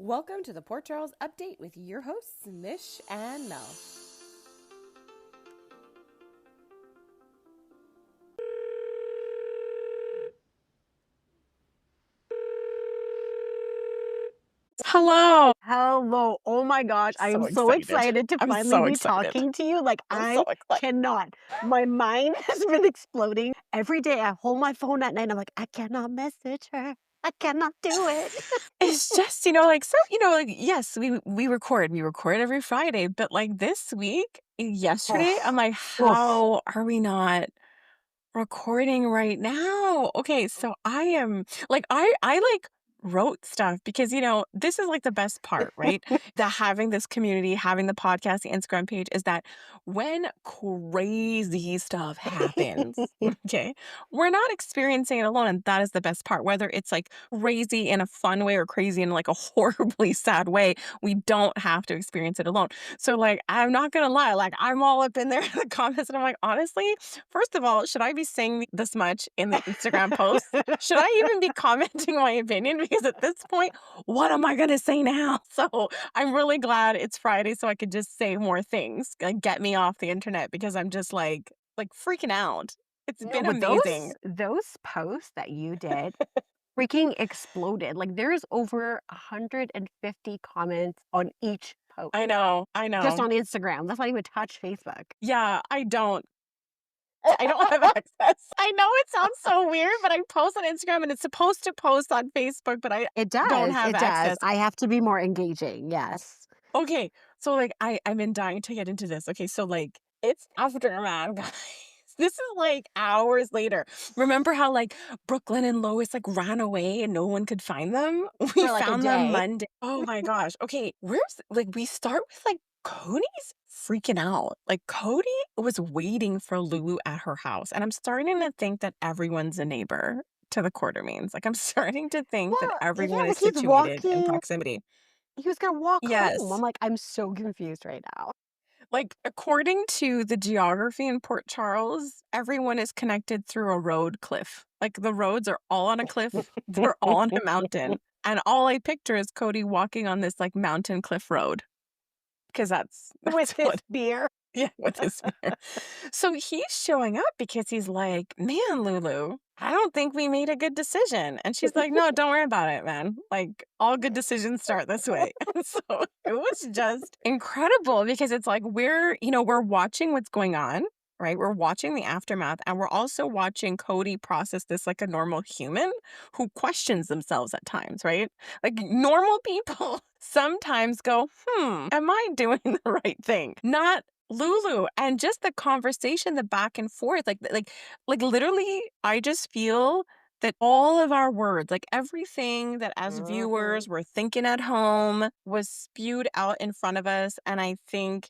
Welcome to the Port Charles Update with your hosts, Mish and Nelle. Hello. Hello. Oh my gosh. I am so excited to I'm finally so be excited. talking to you. Like, I'm so I excited. cannot. My mind has been exploding. Every day I hold my phone at night and I'm like, I cannot message her. I cannot do it. It's just, yes, we record. We record every Friday, but like this week, yesterday, I'm like, Oof. how are we not recording right now? Okay, so I am like I like wrote stuff because this is like the best part, right? That having this community, having the podcast, the Instagram page is that when crazy stuff happens, okay, we're not experiencing it alone. And that is the best part. Whether it's like crazy in a fun way or crazy in like a horribly sad way, we don't have to experience it alone. So like I'm not gonna lie, like I'm all up in there in the comments and I'm like, honestly, first of all, should I be saying this much in the Instagram post? Should I even be commenting my opinion? Because at this point, what am I going to say now? So I'm really glad it's Friday so I could just say more things, like get me off the internet because I'm just like freaking out. It's No, been but amazing. those posts that you did freaking exploded. Like, there's over 150 comments on each post. I know. I Just know. on Instagram. That's not even touch Facebook. Yeah, I don't have access. I know it sounds so weird, but I post on Instagram and it's supposed to post on Facebook, but I It don't does. have It does. access. I have to be more engaging. Yes. Okay, so like I've been dying to get into this. Okay, so like it's aftermath, guys. This is like hours later. Remember how like Brooklyn and Lois like ran away and no one could find them? We For like a found them day. Monday. Oh my gosh. Okay, where's like we start with like Cody's freaking out. Like Cody was waiting for Lulu at her house, and I'm starting to think that everyone's a neighbor to the Quartermains. Like I'm starting to think that Well, yeah, everyone is like he's situated in walking. proximity. He was gonna walk home. I'm Yes. like, I'm so confused right now. Like, according to the geography in Port Charles, everyone is connected through a road cliff. Like, the roads are all on a cliff, they're all on a mountain. And all I picture is Cody walking on this, like, mountain cliff road. Because that's With his what beer. yeah, with his spear. So he's showing up because he's like, "Man, Lulu, I don't think we made a good decision." And she's like, "No, don't worry about it, man. Like, all good decisions start this way." And so it was just incredible because it's like we're watching what's going on, right? We're watching the aftermath and we're also watching Cody process this like a normal human who questions themselves at times, right? Like normal people sometimes go, am I doing the right thing? Not Lulu, and just the conversation, the back and forth, like literally, I just feel that all of our words, like everything that as Mhm. viewers were thinking at home was spewed out in front of us. And I think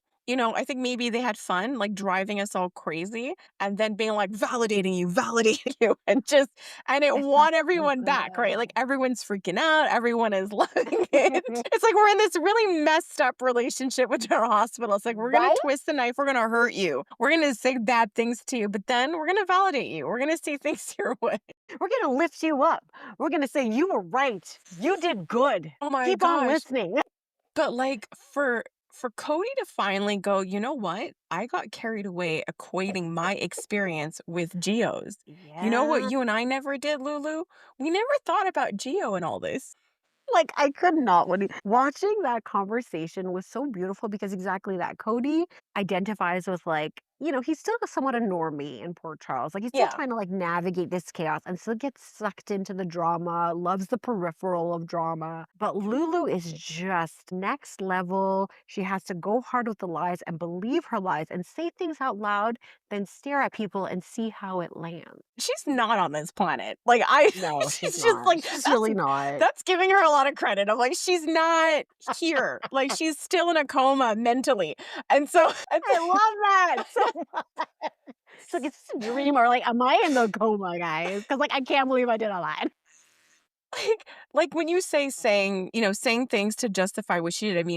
maybe they had fun, like driving us all crazy and then being like validating you, and it I felt won so everyone back, right? Like good. everyone's freaking out, everyone is loving it. It's like we're in this really messed up relationship with our hospital. It's like we're gonna Right? twist the knife, we're gonna hurt you, we're gonna say bad things to you, but then we're gonna validate you. We're gonna see things your way. We're gonna lift you up. We're gonna say you were right. You did good. Oh my Keep on gosh. listening. But like for Cody to finally go, you know what? I got carried away equating my experience with Geo's. You know what Yeah. you and I never did, Lulu? We never thought about Geo and all this. Like, I could not watching that conversation was so beautiful because exactly that. Cody identifies with, like, he's still somewhat a normie in Port Charles. Like, he's still Yeah. trying to, like, navigate this chaos and still gets sucked into the drama, loves the peripheral of drama. But Lulu is just next level. She has to go hard with the lies and believe her lies and say things out loud, then stare at people and see how it lands. She's not on this planet. Like I No, she's she's just not. like She's really not. that's giving her a lot of credit. I'm like, she's not here. Like she's still in a coma mentally. And so I love that so much. So, like, is this a dream or, like, am I in the coma, guys? Because, like, I can't believe I did all that. Like like when you say saying things to justify what she did,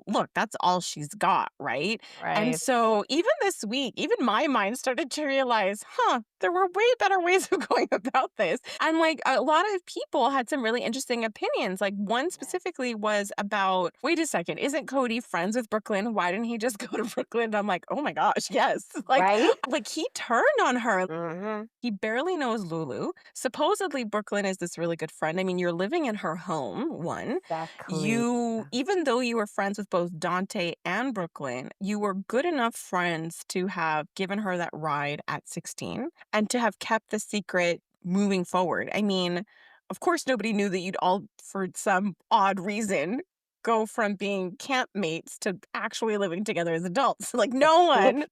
look, that's all she's got, right? And Right. so even this week, even my mind started to realize, huh, there were way better ways of going about this. And like a lot of people had some really interesting opinions. Like one Yes. specifically was about, wait a second, isn't Cody friends with Brooklyn? Why didn't he just go to Brooklyn? And I'm like, oh my gosh, yes. Right? Like he turned on her. Mhm. He barely knows Lulu. Supposedly, Brooklyn is this really good friend. I mean, you're living in her home, one. Exactly. You, even though you were friends with both Dante and Brooklyn, you were good enough friends to have given her that ride at 16 and to have kept the secret moving forward. I mean, of course, nobody knew that you'd all, for some odd reason, go from being campmates to actually living together as adults. Like, no one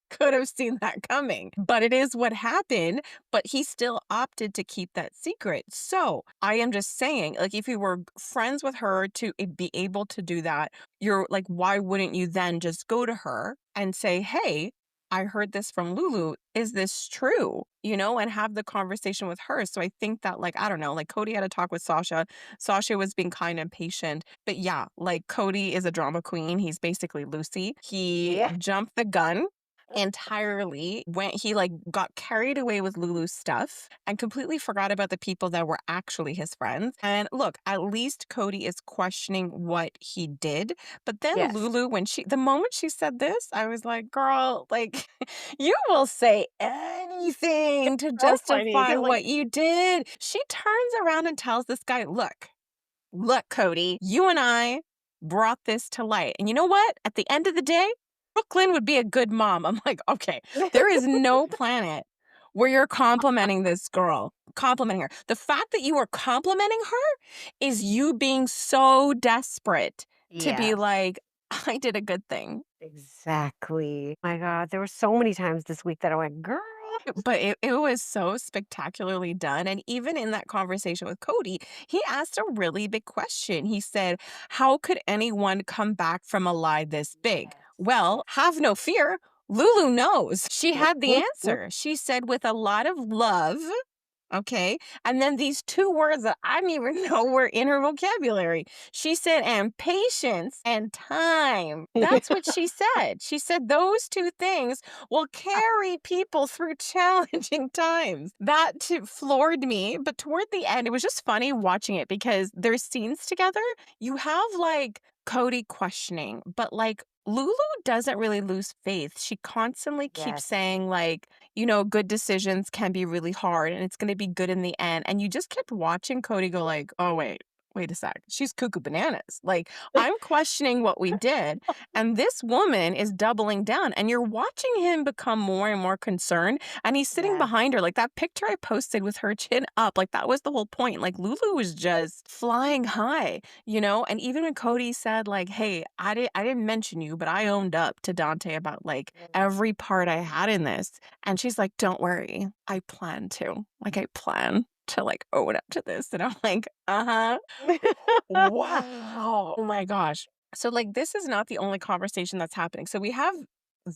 could have seen that coming. But it is what happened, but he still opted to keep that secret. So, I am just saying, like, if you were friends with her to be able to do that, you're like, why wouldn't you then just go to her and say, "Hey, I heard this from Lulu. Is this true?" And have the conversation with her. So I think that, like, I don't know, like Cody had a talk with Sasha. Sasha was being kind and patient. But yeah, like Cody is a drama queen. He's basically Lucy. He Yeah. jumped the gun entirely when he like got carried away with Lulu's stuff and completely forgot about the people that were actually his friends. And look, at least Cody is questioning what he did. But then Yes. Lulu, the moment she said this, I was like, girl, like you will say anything to So funny justify because, like, what you did. She turns around and tells this guy, look, Cody, you and I brought this to light. And you know what? At the end of the day, Brooklyn would be a good mom. I'm like, okay, there is no planet where you're complimenting this girl, complimenting her. The fact that you are complimenting her is you being so desperate to be yes. like, I did a good thing. Exactly. My God, there were so many times this week that I went, "Girl." But it was so spectacularly done. And even in that conversation with Cody, he asked a really big question. He said, how could anyone come back from a lie this big? Well, have no fear. Lulu knows. She had the answer. She said, with a lot of love. Okay. And then these two words that I didn't even know were in her vocabulary. She said, and patience and time. That's what she said. She said those two things will carry people through challenging times. That floored me. But toward the end, it was just funny watching it because there's scenes together. You have like Cody questioning, but like Lulu doesn't really lose faith. She constantly keeps Yes. saying, like, good decisions can be really hard and it's going to be good in the end. And you just kept watching Cody go like, oh, wait a sec. She's cuckoo bananas. Like, I'm questioning what we did. And this woman is doubling down and you're watching him become more and more concerned. And he's sitting Yes. behind her. Like that picture I posted with her chin up, like that was the whole point. Like Lulu was just flying high. And even when Cody said like, hey, I didn't mention you, but I owned up to Dante about like every part I had in this. And she's like, "Don't worry. I plan to. Like, I plan to, like, own up to this." And I'm like, "Uh-huh. Wow. Oh my gosh." So, like, this is not the only conversation that's happening. So we have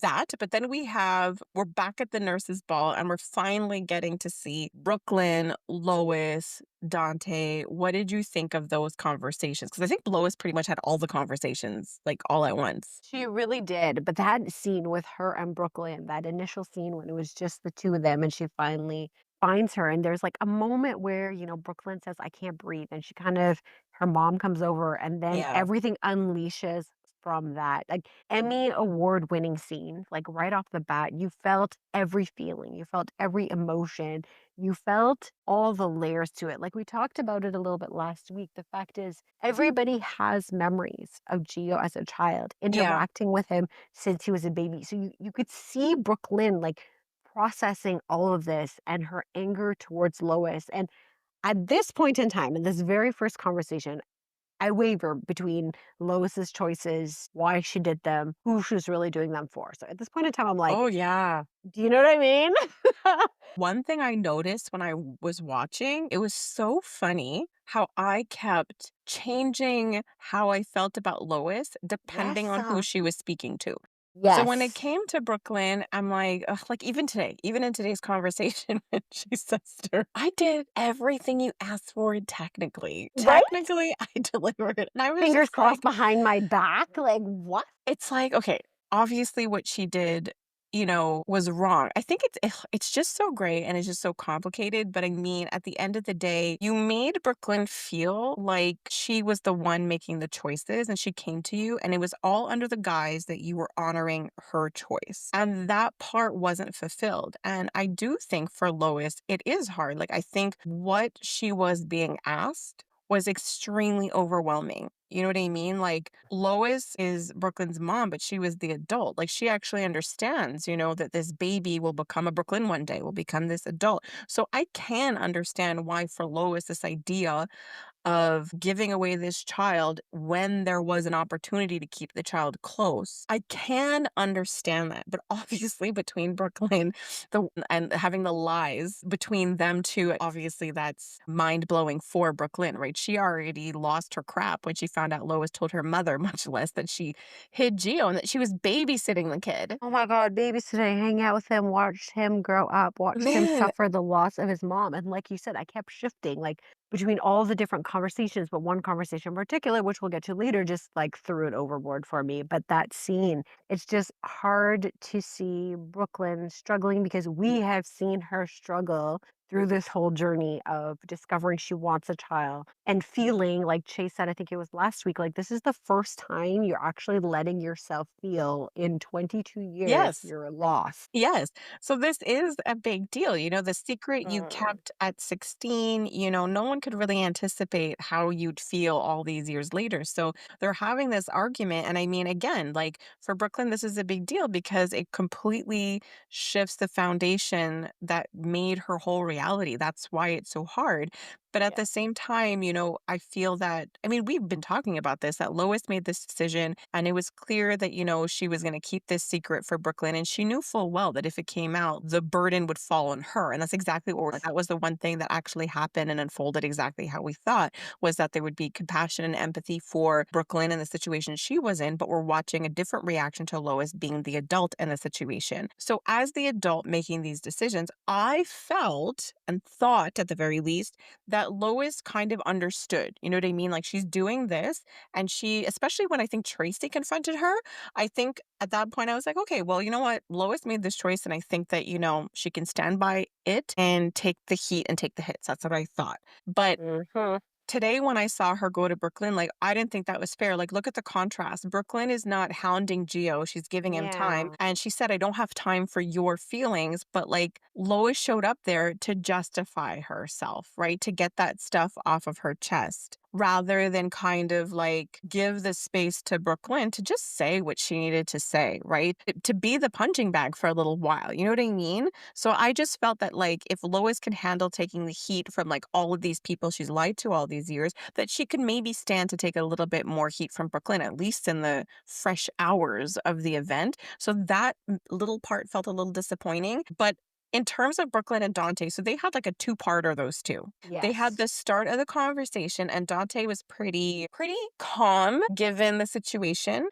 that, but then we're back at the nurses' ball and we're finally getting to see Brooklyn, Lois, Dante. What did you think of those conversations? Because I think Lois pretty much had all the conversations, like, all at once. She really did. But that scene with her and Brooklyn, that initial scene when it was just the two of them and she finally finds her, and there's like a moment where, Brooklyn says, "I can't breathe." And she kind of, her mom comes over, and then Yeah. everything unleashes from that. Like Emmy award winning scene, like right off the bat, you felt every feeling, you felt every emotion, you felt all the layers to it. Like we talked about it a little bit last week. The fact is, everybody has memories of Gio as a child, Yeah. interacting with him since he was a baby. So you could see Brooklyn like processing all of this and her anger towards Lois. And at this point in time, in this very first conversation, I waver between Lois's choices, why she did them, who she was really doing them for. So at this point in time, I'm like, Oh, yeah. do you know what I mean? One thing I noticed when I was watching, it was so funny how I kept changing how I felt about Lois depending Yes. on who she was speaking to. So when it Yes. came to Brooklyn, I'm like, ugh, like even today, even in today's conversation, when she says to her, I did everything you asked for technically. Right? Technically, I delivered. And I was Fingers just crossed like, behind my back. Like, what? it's like, okay, obviously what she did, was wrong. I think it's just so great and it's just so complicated, but I mean, at the end of the day, you made Brooklyn feel like she was the one making the choices and she came to you and it was all under the guise that you were honoring her choice. And that part wasn't fulfilled. And I do think for Lois, it is hard. Like I think what she was being asked was extremely overwhelming. You know what I mean? Like Lois is Brooklyn's mom, but she was the adult. Like she actually understands, that this baby will become a Brooklyn one day, will become this adult. So I can understand why for Lois, this idea of giving away this child when there was an opportunity to keep the child close. I can understand that, but obviously between Brooklyn and having the lies between them two, obviously that's mind-blowing for Brooklyn, right? She already lost her crap when she found out Lois told her mother, much less that she hid Geo and that she was babysitting the kid. Oh my God, babysitting, hang out with him, watched him grow up, watched him Man, suffer the loss of his mom. And like you said, I kept shifting like between all the different conversations, but one conversation in particular, which we'll get to later, just like threw it overboard for me. But that scene, it's just hard to see Brooklyn struggling because we have seen her struggle through this whole journey of discovering she wants a child and feeling like Chase said, I think it was last week, like this is the first time you're actually letting yourself feel in 22 years yes. you're lost. Yes. So this is a big deal. The secret you Mm, kept at 16, no one could really anticipate how you'd feel all these years later. So they're having this argument. And I mean, again, like for Brooklyn, this is a big deal because it completely shifts the foundation that made her whole reality. That's why it's so hard. But at yeah. the same time, I feel that, I mean, we've been talking about this, that Lois made this decision and it was clear that, she was going to keep this secret for Brooklyn. And she knew full well that if it came out, the burden would fall on her. And that's exactly what, that was the one thing that actually happened and unfolded exactly how we thought was that there would be compassion and empathy for Brooklyn and the situation she was in, but we're watching a different reaction to Lois being the adult in the situation. So as the adult making these decisions, I felt and thought at the very least that Lois kind of understood. You know what I mean? Like she's doing this and she, especially when I think Tracy confronted her, I think at that point I was like, okay, well, you know what? Lois made this choice and I think that, she can stand by it and take the heat and take the hits. That's what I thought. But Hmm. today when I saw her go to Brooklyn, like, I didn't think that was fair. Like, look at the contrast. Brooklyn is not hounding Gio. She's giving him time. Yeah. And she said, I don't have time for your feelings. But like, Lois showed up there to justify herself, right? To get that stuff off of her chest rather than kind of like give the space to Brooklyn to just say what she needed to say, right? To be the punching bag for a little while. You know what I mean? So I just felt that like if Lois can handle taking the heat from like all of these people she's lied to all these years, that she could maybe stand to take a little bit more heat from Brooklyn, at least in the fresh hours of the event. So that little part felt a little disappointing. But in terms of Brooklyn and Dante, so they had like a two-parter, those two. They had Yes. the start of the conversation, and Dante was pretty calm given the situation.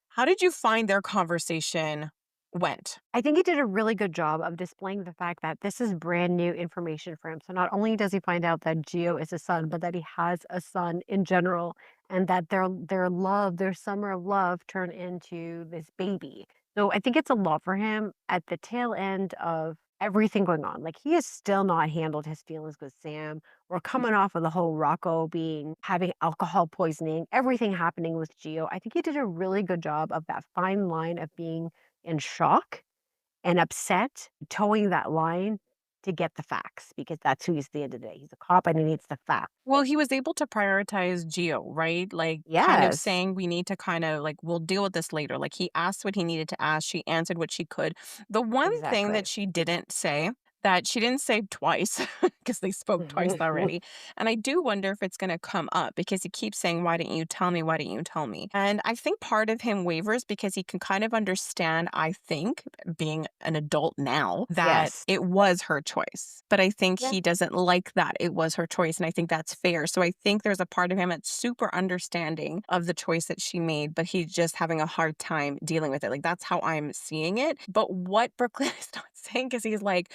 How did you find their conversation went? I think he did a really good job of displaying the fact that this is brand new information for him. So not only does he find out that Gio is a son, but that he has a son in general, and that their love, their summer of love, turned into this baby. So I think it's a lot for him at the tail end of everything going on. Like he has still not handled his feelings with Sam. We're coming off of the whole Rocco being having alcohol poisoning, everything happening with Gio. I think he did a really good job of that fine line of being in shock and upset, towing that line to get the facts because that's who he's at the end of the day. He's a cop and he needs the facts. Well, he was able to prioritize Geo, right? Like, kind of Yes, saying we need to kind of like, we'll deal with this later. Like, he asked what he needed to ask. She answered what she could. The one thing that exactly. she didn't say that she didn't say twice because they spoke twice already. And I do wonder if it's going to come up because he keeps saying, "Why didn't you tell me? Why didn't you tell me?" And I think part of him wavers because he can kind of understand, I think, being an adult now, that Yes. it was her choice. But I think Yeah. he doesn't like that it was her choice. And I think that's fair. So I think there's a part of him that's super understanding of the choice that she made, but he's just having a hard time dealing with it. Like that's how I'm seeing it. But what Brooklyn is not saying, because he's like,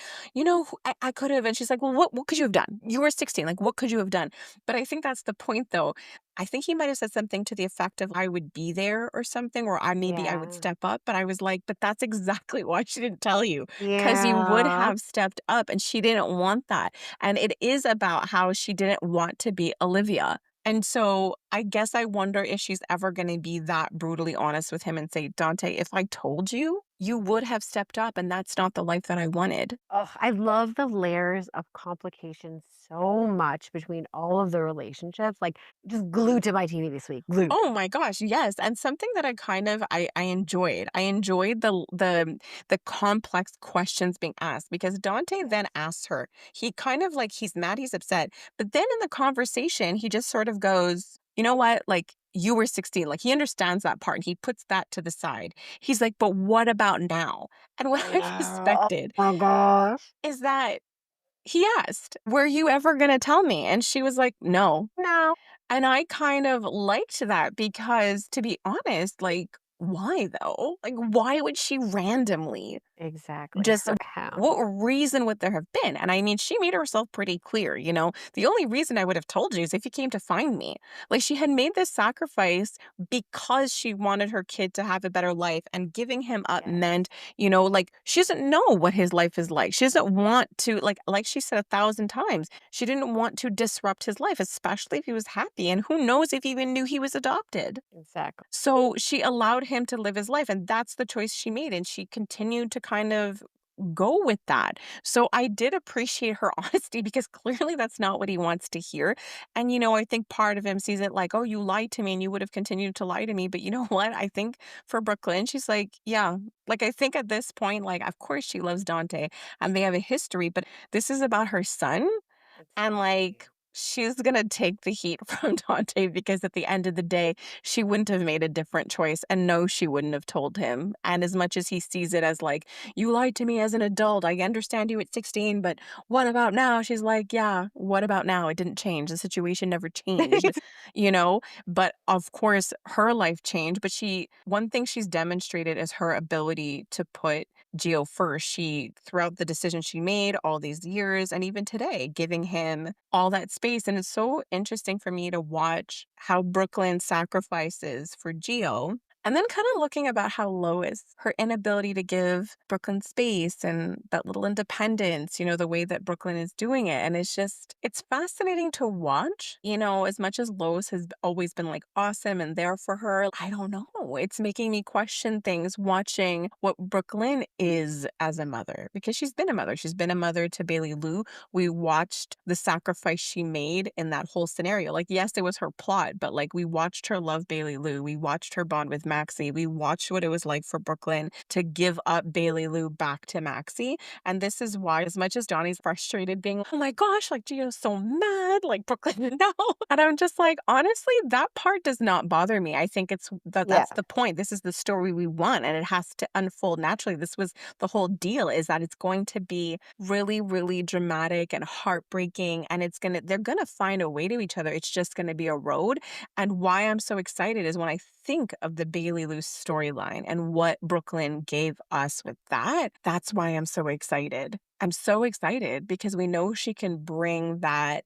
I could have. And she's like, well, what could you have done? You were 16. Like, what could you have done? But I think that's the point, though. I think he might have said something to the effect of, I would be there or something, or maybe I would Yeah. step up. But I was like, but that's exactly why she didn't tell you, because you would Yeah. have stepped up and she didn't want that. And it is about how she didn't want to be Olivia. And so I guess I wonder if she's ever going to be that brutally honest with him and say, Dante, if I told you, you would have stepped up, and that's not the life that I wanted. Oh, I love the layers of complications so much between all of the relationships. Like, just glued to my TV this week. Glued. Oh my gosh, yes, and something that I kind of I enjoyed. I enjoyed the complex questions being asked, because Dante then asks her. He kind of like, he's mad, he's upset, but then in the conversation, he just sort of goes, "You know what? Like, you were 16." Like, he understands that part and he puts that to the side. He's like, "But what about now?" And what I Yeah. Oh suspected my gosh. is that he asked, "Were you ever gonna tell me?" And she was like, "No." No. And I kind of liked that because, to be honest, like, why though? Like, why would she randomly Exactly. just, Her how? what reason would there have been? And I mean, she made herself pretty clear, the only reason I would have told you is if you came to find me. Like, she had made this sacrifice because she wanted her kid to have a better life, and giving him up Yes. meant, like, she doesn't know what his life is like. She doesn't want to, like she said 1,000 times, she didn't want to disrupt his life, especially if he was happy. And who knows if he even knew he was adopted. Exactly. So she allowed him to live his life, and that's the choice she made, and she continued to kind of go with that. So I did appreciate her honesty, because clearly that's not what he wants to hear. And I think part of him sees it like, "Oh, you lied to me and you would have continued to lie to me." But you know what? I think for Brooklyn, she's like, yeah, like, I think at this point, like, of course she loves Dante and they have a history, but this is about her son, and, Exactly. like, she's gonna take the heat from Dante, because at the end of the day, she wouldn't have made a different choice, and no, she wouldn't have told him. And as much as he sees it as like, "You lied to me as an adult. I understand you at 16, but what about now?" She's like, "Yeah, what about now? It didn't change. The situation never changed." You know? But of course, her life changed, but one thing she's demonstrated is her ability to put Geo first. Throughout the decisions she made all these years, and even today, giving him all that space. And it's so interesting for me to watch how Brooklyn sacrifices for Geo. And then kind of looking about how Lois, her inability to give Brooklyn space and that little independence, the way that Brooklyn is doing it. And it's fascinating to watch, as much as Lois has always been like awesome and there for her. I don't know. It's making me question things watching what Brooklyn is as a mother, because she's been a mother. She's been a mother to Bailey Lou. We watched the sacrifice she made in that whole scenario. Like, yes, it was her plot, but like, we watched her love Bailey Lou. We watched her bond with Maxie. We watched what it was like for Brooklyn to give up Bailey Lou back to Maxie. And this is why, as much as Donnie's frustrated, being, "Oh my gosh, like, Gio's so mad, like, Brooklyn, no." And I'm just like, honestly, that part does not bother me. I think Yeah. that's the point. This is the story we want, and it has to unfold naturally. This was the whole deal, is that it's going to be really, really dramatic and heartbreaking, and they're gonna find a way to each other. It's just gonna be a road. And why I'm so excited is when I think of the Bailey Lou storyline and what Brooklyn gave us with that, that's why I'm so excited. I'm so excited because we know she can bring that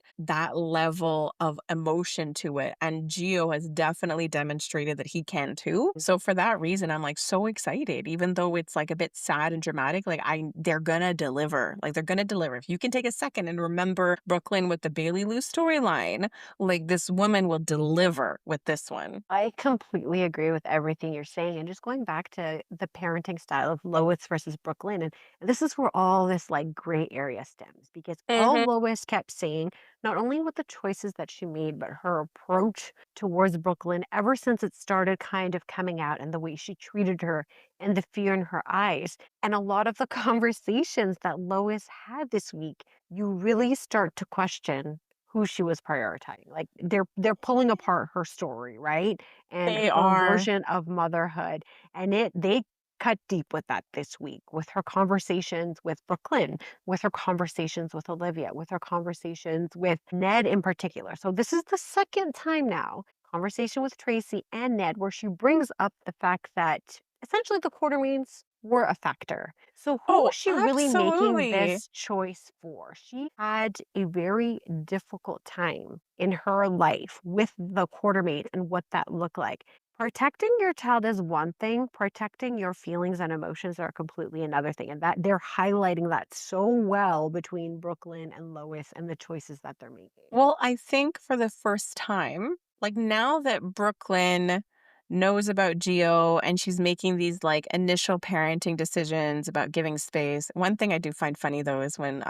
level of emotion to it, and Gio has definitely demonstrated that he can too. So for that reason, I'm like so excited, even though it's like a bit sad and dramatic. Like, they're gonna deliver. Like, they're gonna deliver. If you can take a second and remember Brooklyn with the Bailey Lou storyline, like, this woman will deliver with this one. I completely agree with everything you're saying. And just going back to the parenting style of Lois versus Brooklyn, and this is where all this like like gray area stems because all Mhm. Lois kept saying, not only with the choices that she made, but her approach towards Brooklyn ever since it started kind of coming out and the way she treated her and the fear in her eyes. And a lot of the conversations that Lois had this week, you really start to question who she was prioritizing. Like they're pulling apart her story, right? And They her are. version of motherhood. And they cut deep with that this week with her conversations with Brooklyn, with her conversations with Olivia, with her conversations with Ned in particular. So this is the second time now, conversation with Tracy and Ned, where she brings up the fact that essentially the Quartermaines were a factor. So who Oh, was she really making absolutely. this choice for? She had a very difficult time in her life with the Quartermaine and what that looked like. Protecting your child is one thing, protecting your feelings and emotions are completely another thing. And that they're highlighting that so well between Brooklyn and Lois and the choices that they're making. Well, I think for the first time, like now that Brooklyn knows about Geo and she's making these like initial parenting decisions about giving space. One thing I do find funny though is when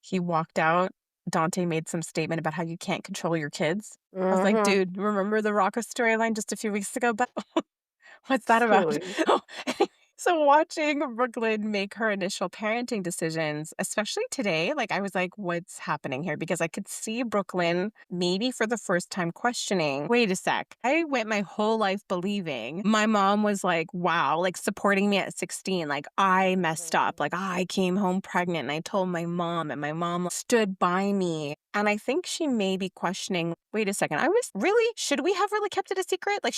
he walked out, Dante made some statement about how you can't control your kids. I was like, Hmm. dude, remember the Rocco storyline just a few weeks ago? But what's that about? Silly. Oh, anyway, so watching Brooklyn make her initial parenting decisions, especially today, like I was like, what's happening here? Because I could see Brooklyn maybe for the first time questioning, wait a sec. I went my whole life believing my mom was like, wow, like supporting me at 16. Like I messed up. Mhm. Like I came home pregnant and I told my mom and my mom stood by me. And I think she may be questioning, wait a second, I was really, should we have really kept it a secret? Like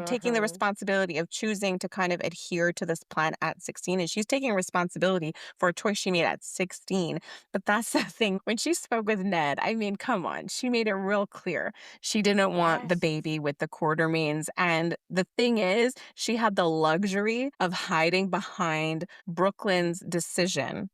taking the Mhm. responsibility of choosing to kind of adhere to this plan at 16 and she's taking responsibility for a choice she made at 16. But that's the thing. When she spoke with Ned, I mean, come on, she made it real clear. She didn't want the Yes. baby with the Quartermaines. And the thing is, she had the luxury of hiding behind Brooklyn's decision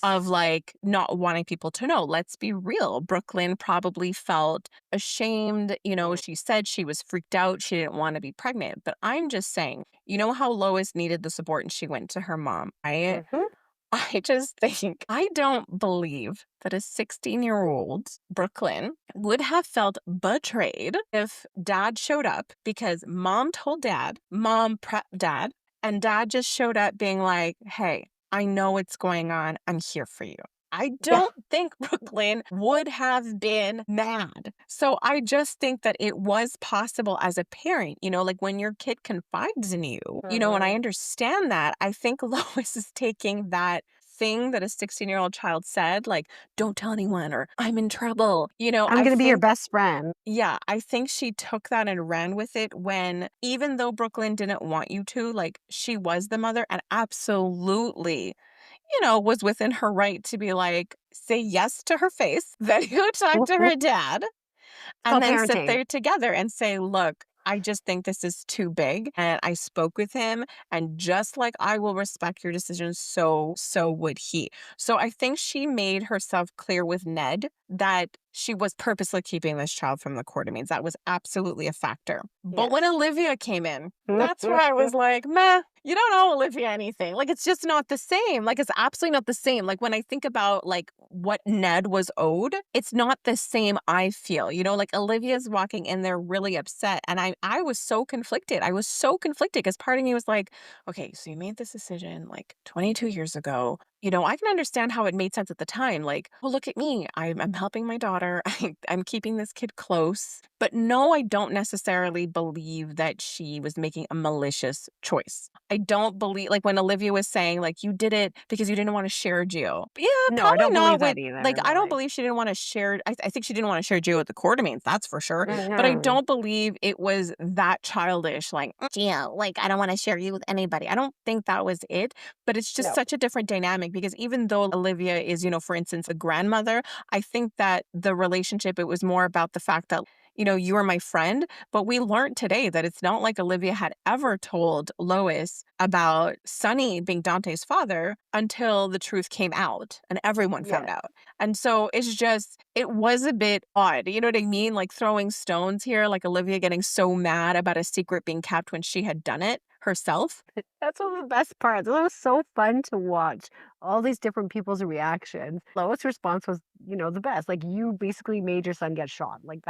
of Yes. like not wanting people to know. Let's be real. Brooklyn probably felt ashamed. She said she was freaked out. She didn't want to be pregnant. But I'm just saying, you know how Lois needed the support and she went to her mom. I Mhm. I just think I don't believe that a 16-year-old Brooklyn would have felt betrayed if dad showed up because mom told dad, mom prepped dad, and dad just showed up being like, hey, I know what's going on. I'm here for you. I Yeah. don't think Brooklyn would have been mad. So I just think that it was possible as a parent, like when your kid confides in you, and I Mhm. understand that. I think Lois is taking that thing that a 16-year-old child said, like, don't tell anyone or I'm in trouble. I'm I gonna be your think best friend. yeah, I think she took that and ran with it when, even though Brooklyn didn't want you to, like, she was the mother and absolutely, was within her right to be like, say yes to her face, then go talk to Mhm. her dad It's and called then sit parenting. there together and say, look, I just think this is too big. And I spoke with him. And just like I will respect your decision, so would he. So I think she made herself clear with Ned that she was purposely keeping this child from the Quartermaines. That was absolutely a factor. But when Yes. Olivia came in, that's where I was like, meh, you don't owe Olivia anything. Like, it's just not the same. Like, it's absolutely not the same. Like, when I think about, like, what Ned was owed, it's not the same, I feel. Like, Olivia's walking in there really upset. And I was so conflicted. I was so conflicted because part of me was like, okay, so you made this decision, like, 22 years ago. I can understand how it made sense at the time. Like, well, look at me. I'm helping my daughter. I'm keeping this kid close. But no, I don't necessarily believe that she was making a malicious choice. I don't believe, like when Olivia was saying, like, you did it because you didn't want to share Geo. Yeah, No, I probably don't believe not that with, like, either, I but, don't like believe she didn't want to share. I think she didn't want to share Geo with the Quartermaines, that's for sure. But I mhm. don't believe it was that childish, like, Geo, like, I don't want to share you with anybody. I don't think that was it. But it's just No. such a different dynamic because even though Olivia is, for instance, a grandmother, I think that the relationship, it was more about the fact that, you are my friend. But we learned today that it's not like Olivia had ever told Lois about Sonny being Dante's father until the truth came out and everyone found Yes. out. And so it's just, it was a bit odd. You know what I mean? Like throwing stones here, like Olivia getting so mad about a secret being kept when she had done it herself. That's one of the best parts. It was so fun to watch all these different people's reactions. Lois' response was, the best. Like, you basically made your son get shot. Like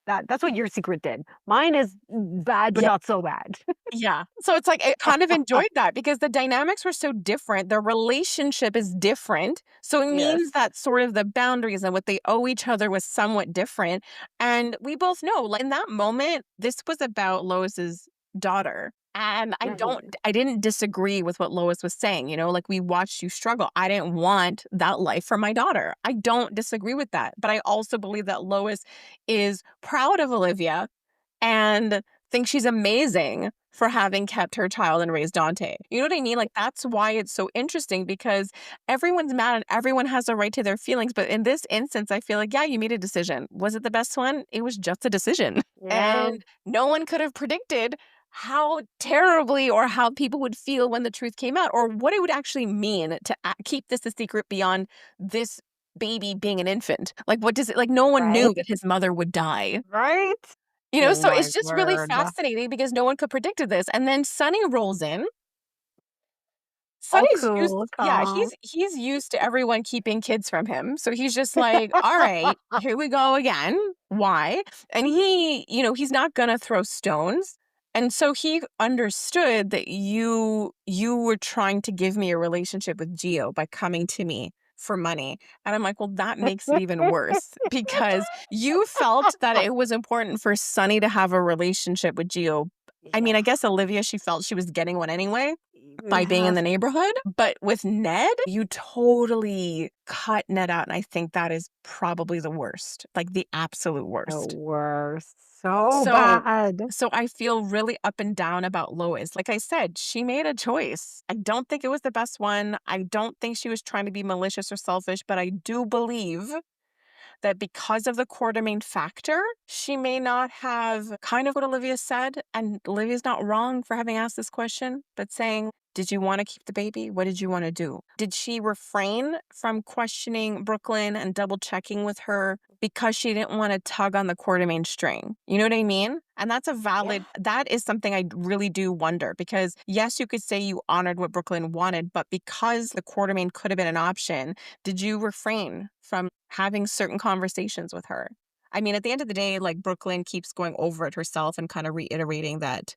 that's what your secret did. Mine is bad, but Yeah. not so bad. Yeah. So it's like I kind of enjoyed that because the dynamics were so different. Their relationship is different. So it Yes. means that sort of the boundaries and what they owe each other was somewhat different. And we both know, like in that moment, this was about Lois's daughter. And Mhm. I didn't disagree with what Lois was saying, like we watched you struggle. I didn't want that life for my daughter. I don't disagree with that. But I also believe that Lois is proud of Olivia and thinks she's amazing for having kept her child and raised Dante. You know what I mean? Like, that's why it's so interesting because everyone's mad and everyone has a right to their feelings. But in this instance, I feel like, yeah, you made a decision. Was it the best one? It was just a decision. Yeah. And no one could have predicted how terribly or how people would feel when the truth came out or what it would actually mean to keep this a secret beyond this baby being an infant. Like, what does it, like, no one Right. knew that his mother would die. Right? Oh So my it's just really word. fascinating because no one could predicted this. And then Sonny rolls in. Oh, Sonny's used cool, yeah, calm. he's used to everyone keeping kids from him. So he's just like, "All right, here we go again. Why?" And he's not gonna throw stones. And so he understood that you were trying to give me a relationship with Gio by coming to me for money. And I'm like, "Well, that makes it even worse because you felt that it was important for Sonny to have a relationship with Gio. I mean, Yeah. I guess Olivia, she felt she was getting one anyway by being in Yes. the neighborhood. But with Ned, you totally cut Ned out. And I think that is probably the worst, like the absolute The worst. worst. So So bad. so I feel really up and down about Lois. Like I said, she made a choice. I don't think it was the best one. I don't think she was trying to be malicious or selfish, but I do believe that because of the quartermain factor, she may not have kind of what Olivia said. And Olivia's not wrong for having asked this question, but saying, did you want to keep the baby? What did you want to do? Did she refrain from questioning Brooklyn and double checking with her because she didn't want to tug on the quartermain string? You know what I mean? And that's Yeah. that is something I really do wonder because yes, you could say you honored what Brooklyn wanted, but because the quartermain could have been an option, did you refrain from having certain conversations with her? I mean, at the end of the day, like Brooklyn keeps going over it herself and kind of reiterating that,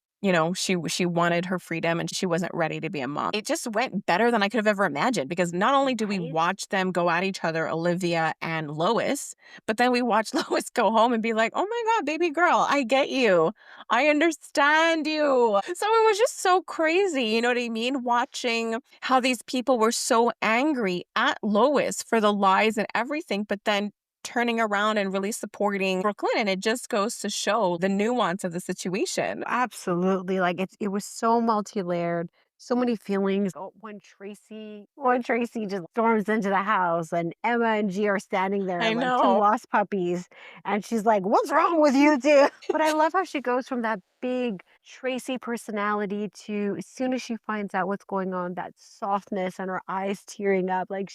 she wanted her freedom and she wasn't ready to be a mom. It just went better than I could have ever imagined because not only do we Right? watch them go at each other, Olivia and Lois, but then we watch Lois go home and be like, oh my God, baby girl, I get you. I understand you. So it was just so crazy. You know what I mean? Watching how these people were so angry at Lois for the lies and everything, but then turning around and really supporting Brooklyn. And it just goes to show the nuance of the situation. Absolutely. Like it was so multi-layered, so many feelings. Oh, when Tracy just storms into the house and Emma and G are standing there I like two know. lost puppies, and she's like, "What's wrong with you two?" But I love how she goes from that big Tracy personality to as soon as she finds out what's going on, that softness and her eyes tearing up. Like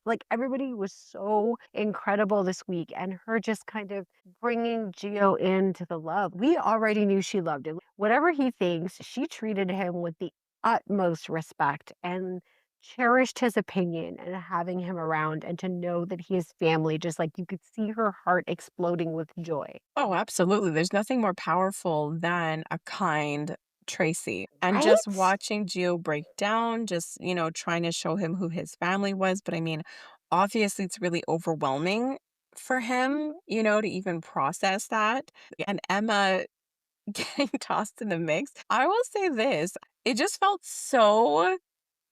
like everybody was so incredible this week, and her just kind of bringing Gio into the love. We already knew she loved him. Whatever he thinks, she treated him with the utmost respect and cherished his opinion and having him around and to know that he is family, just like you could see her heart exploding with joy. Oh, absolutely. There's nothing more powerful than a kind Tracy. And just Right? watching Gio break down, just, trying to show him who his family was. But I mean, obviously, it's really overwhelming for him, to even process that. And Emma getting tossed in the mix. I will say this, it just felt so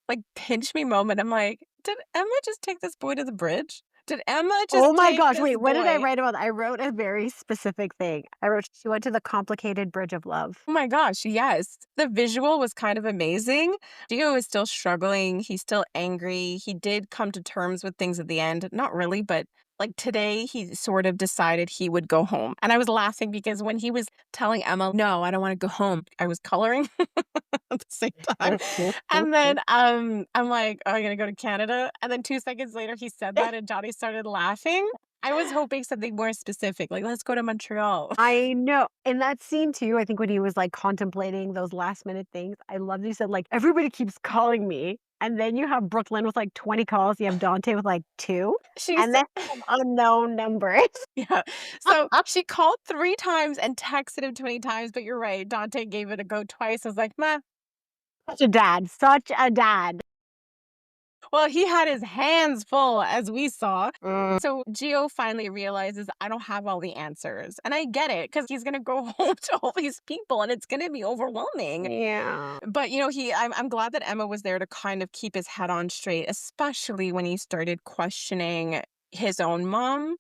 like pinch me moment. I'm like, did Emma just take this boy to the bridge? Did Emma Oh just my take gosh, this wait, what did I boy? write about that? I wrote a very specific thing. I wrote she went to the complicated bridge of love. Oh my gosh, yes. The visual was kind of amazing. Dio is still struggling. He's still angry. He did come to terms with things at the end. Not really, but like today, he sort of decided he would go home. And I was laughing because when he was telling Emma, no, I don't want to go home, I was coloring at the same time. And then I'm like, oh, I'm going to go to Canada. And then 2 seconds later, he said that and Johnny started laughing. I was hoping something more specific, like, "Let's go to Montreal." I know. In that scene too, I think when he was, like, contemplating those last minute things, I love that he said, like, "Everybody keeps calling me." And then you have Brooklyn with, like, 20 calls, you have Dante with, like, 2, She and said then some unknown numbers. yeah. So, she called 3 times and texted him 20 times, but you're right, Dante gave it a go twice. I was like, "Meh." Such a dad, such a dad. Well, he had his hands full, as we saw. Mm, So Gio finally realizes I don't have all the answers. And I get it because he's going to go home to all these people and it's going to be overwhelming. yeah. But, I'm glad that Emma was there to kind of keep his head on straight, especially when he started questioning his own mom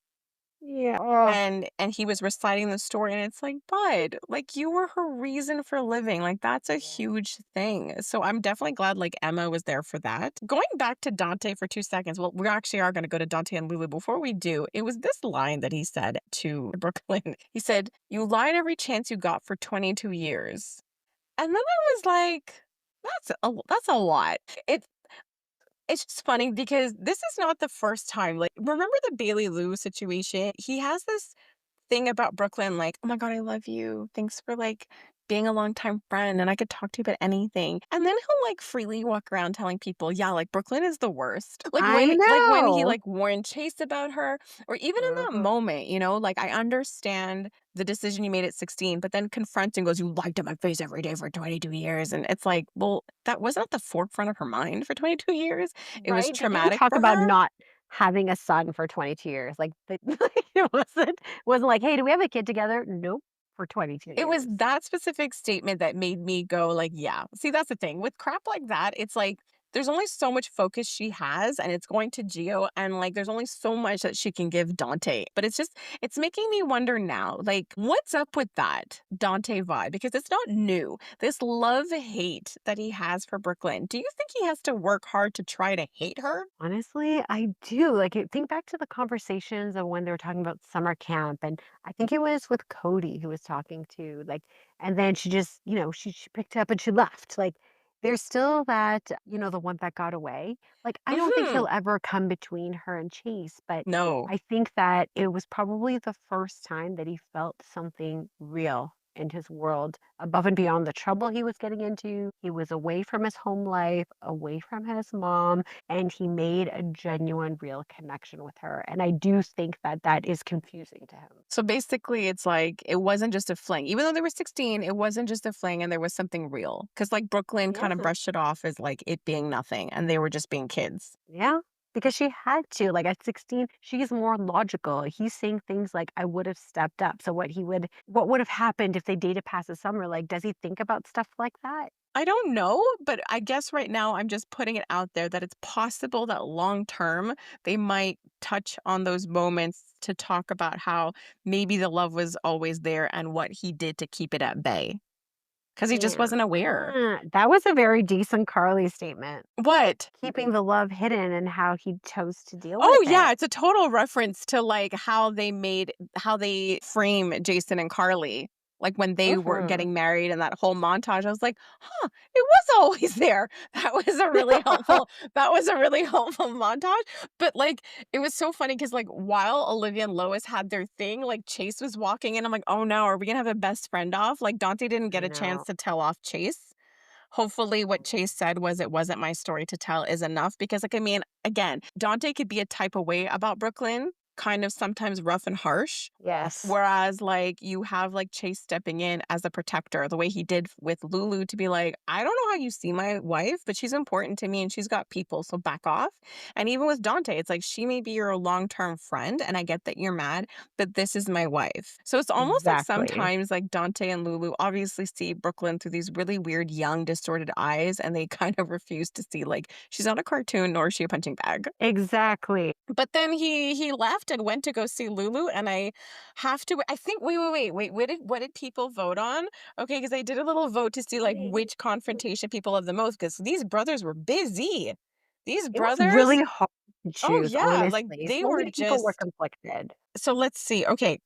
Yeah. Oh, and he was reciting the story and it's like, "Bud, like you were her reason for living." Like that's a huge thing. So I'm definitely glad like Emma was there for that. Going back to Dante for 2 seconds. Well, we actually are going to go to Dante and Lulu. Before we do, it was this line that he said to Brooklyn. He said, "You lied every chance you got for 22 years." And then I was like, that's a lot. It it's just funny because this is not the first time. Like, remember the Bailey Lou situation? He has this thing about Brooklyn, like, "Oh my god, I love you. Thanks for, like, being a longtime friend, and I could talk to you about anything." And then he'll, like, freely walk around telling people, "Yeah, like, Brooklyn is the worst." I Like, when he, know. like, warned Chase about her, or even in that Mhm. moment, like, I understand the decision you made at 16, but then confronts and goes, "You lied to my face every day for 22 years." And it's like, well, that wasn't at the forefront of her mind for 22 years. It was Right? They didn't traumatic talk for about her. not having a son for 22 years. Like, like, it wasn't like, "Hey, do we have a kid together?" Nope, for 22 It was years. that specific statement that made me go like, "Yeah." See, that's the thing. With crap like that, it's like there's only so much focus she has and it's going to Gio and like there's only so much that she can give Dante. But it's making me wonder now, like what's up with that Dante vibe because it's not new. This love-hate that he has for Brooklyn. Do you think he has to work hard to try to hate her? Honestly, I do. Like, think back to the conversations of when they were talking about summer camp, and I think it was with Cody who was talking to, like, and then she just, she picked up and she left. Like, there's still that, the one that got away. Like, I don't think he'll Mhm. ever come between her and Chase, but No. I think that it was probably the first time that he felt something real in his world above and beyond the trouble he was getting into. He was away from his home life, away from his mom, and he made a genuine, real connection with her, and I do think that that is confusing to him. So basically, it's like it wasn't just a fling. Even though they were 16, it wasn't just a fling and there was something real. Because like Brooklyn kind of Yeah, brushed it off as like it being nothing and they were just being kids. yeah, because she had to, like, at 16, she's more logical. He's saying things like, "I would have stepped up." So what would have happened if they dated past the summer? Like, does he think about stuff like that? I don't know, but I guess right now I'm just putting it out there that it's possible that long term they might touch on those moments to talk about how maybe the love was always there and what he did to keep it at bay because he just Yeah. wasn't aware. That was a very decent Carly statement. What? Keeping the love hidden and how he chose to deal with Oh, it. yeah, it's a total reference to, like, how they frame Jason and Carly, like, when they were Mhm. getting married and that whole montage, I was like, "Huh, it was always there." That was a really helpful montage, but, like, it was so funny because like, while Olivia and Lois had their thing, like, Chase was walking in, I'm like, "Oh, no, are we gonna have a best friend off?" Like, Dante didn't I get a chance know. to tell off Chase. Hopefully what Chase said was it wasn't my story to tell is enough because like I mean, again, Dante could be a type of way about Brooklyn, kind of sometimes rough and harsh. Yes. Whereas, like, you have, like, Chase stepping in as a protector, the way he did with Lulu to be like, "I don't know how you see my wife, but she's important to me and she's got people, so back off." And even with Dante, it's like, "She may be your long-term friend, and I get that you're mad, but this is my wife." So it's almost like Exactly. sometimes, like, Dante and Lulu obviously see Brooklyn through these really weird, young, distorted eyes, and they kind of refuse to see, like, she's not a cartoon nor is she a punching bag. Exactly. But then he left and went to go see Lulu, and I have to I think wait, what did people vote on? Okay, because I did a little vote to see, like, which confrontation people love the most. Because these brothers were busy. These It was brothers really hard to oh, choose, yeah, like, honestly. they So were many people were just conflicted. so let's see, okay.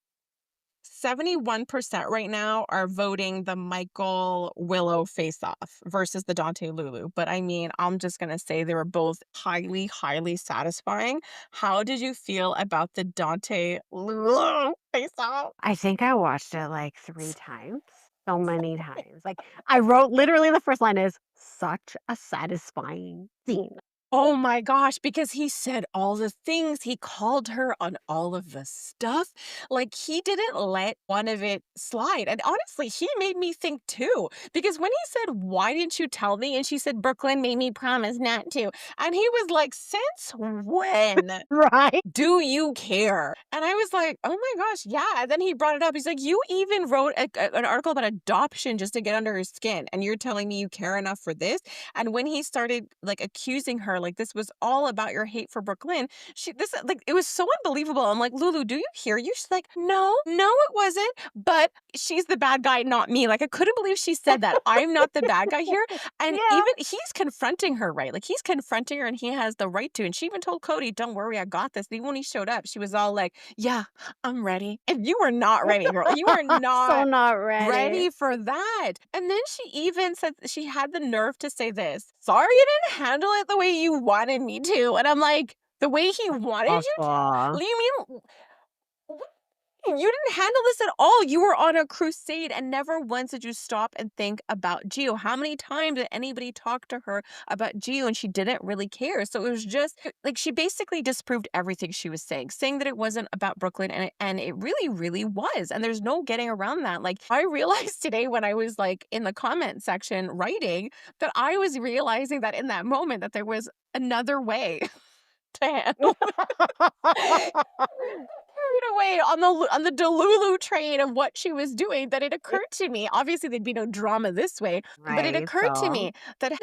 71% right now are voting the Michael Willow face-off versus the Dante Lulu. But I mean, I'm just gonna say they were both highly, highly satisfying. How did you feel about the Dante Lulu face-off? I think I watched it like 3 times. So many times. Like, I wrote literally the first line is, "Such a satisfying scene." Oh my gosh, because he said all the things, he called her on all of the stuff. Like, he didn't let one of it slide. And honestly, he made me think too. Because when he said, "Why didn't you tell me?" And she said, "Brooklyn made me promise not to." And he was like, "Since when Right? do you care?" And I was like, "Oh my gosh, yeah." And then he brought it up. He's like, "You even wrote an article about adoption just to get under her skin. And you're telling me you care enough for this?" And when he started like accusing her, like this was all about your hate for Brooklyn, like it was so unbelievable. I'm like, "Lulu, do you hear you?" She's like, "No, no, it wasn't. But she's the bad guy, not me." Like I couldn't believe she said that. I'm not the bad guy here. And Yeah. even he's confronting her, right? Like he's confronting her and he has the right to. And she even told Cody, "Don't worry, I got this." And even when he showed up, she was all like, "Yeah, I'm ready." And you were not ready, girl. You were So not not ready. ready for that. And then she even said she had the nerve to say this. "Sorry you didn't handle it the way you wanted me to." And I'm like, the way he wanted you Awful. to? You mean you didn't handle this at all. You were on a crusade and never once did you stop and think about Gio. How many times did anybody talk to her about Gio and she didn't really care? So it was just like she basically disproved everything she was saying that it wasn't about Brooklyn and it really, really was. And there's no getting around that. Like I realized today when I was like in the comment section writing that I was realizing that in that moment that there was another way to handle carried away on the Delulu train of what she was doing that it occurred to me. Obviously, there'd be no drama this way, but it Right, occurred to so me that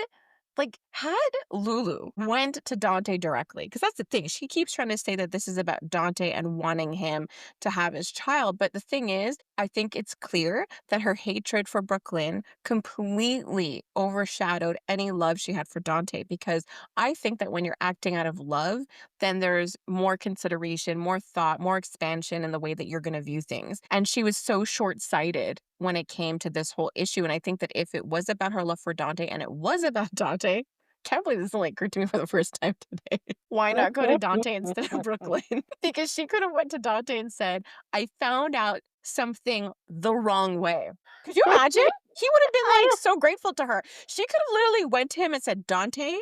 had Lulu went to Dante directly, because that's the thing. She keeps trying to say that this is about Dante and wanting him to have his child. But the thing is, I think it's clear that her hatred for Brooklyn completely overshadowed any love she had for Dante. Because I think that when you're acting out of love, then there's more consideration, more thought, more expansion in the way that you're going to view things. And she was so short sighted when it came to this whole issue. And I think that if it was about her love for Dante and it was about Dante, can't believe this only occurred to me for the first time today. Why not go to Dante instead of Brooklyn? Because she could have went to Dante and said, "I found out something the wrong way." Could you imagine? He would have been like so grateful to her. She could have literally went to him and said, "Dante,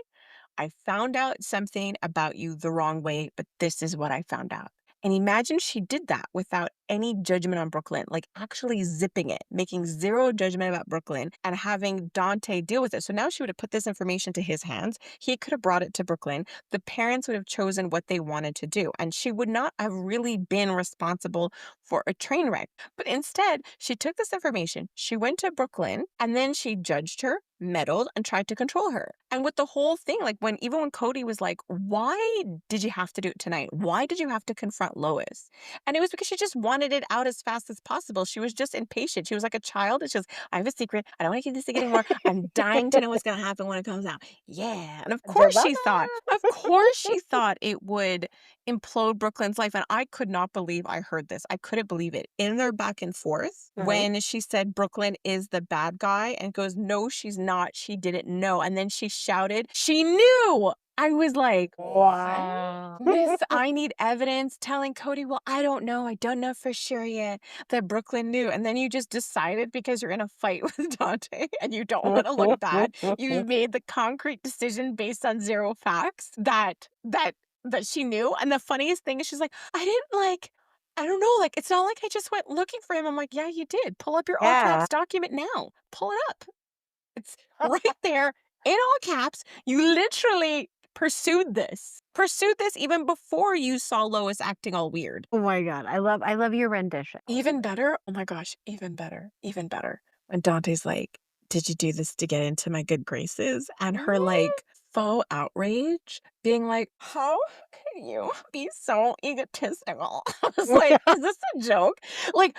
I found out something about you the wrong way, but this is what I found out." And imagine she did that without any judgment on Brooklyn, like actually zipping it, making zero judgment about Brooklyn and having Dante deal with it. So now she would have put this information to his hands. He could have brought it to Brooklyn. The parents would have chosen what they wanted to do. And she would not have really been responsible for a train wreck. But instead, she took this information, she went to Brooklyn, and then she judged her, meddled, and tried to control her. And with the whole thing, like even when Cody was like, "Why did you have to do it tonight? Why did you have to confront Lois?" And it was because she just wanted it out as fast as possible. She was just impatient. She was like a child. It's just, "I have a secret. I don't want to keep this secret anymore. I'm dying to know what's going to happen when it comes out." Yeah. And of course she thought it would implode Brooklyn's life. And I could not believe I heard this. I couldn't believe it. In their back and forth, Mhm. when she said Brooklyn is the bad guy and goes, "No, she's not. She didn't know." And then she shouted, "She knew." I was like, Wow. This, I need evidence, telling Cody, "Well, I don't know. I don't know for sure yet that Brooklyn knew." And then you just decided because you're in a fight with Dante and you don't want to look bad. You made the concrete decision based on zero facts that she knew. And the funniest thing is she's like, I don't know. Like, it's not like I just went looking for him. I'm like, "Yeah, you did. Pull up your all Yeah. caps document now. Pull it up. It's right there in all caps. You literally pursued this even before you saw Lois acting all weird." Oh my god, I love your rendition. Even better, oh my gosh, even better, even better. When Dante's like, "Did you do this to get into my good graces?" And her like faux outrage, being like, "How can you be so egotistical?" I was like, "Is this a joke?" Like,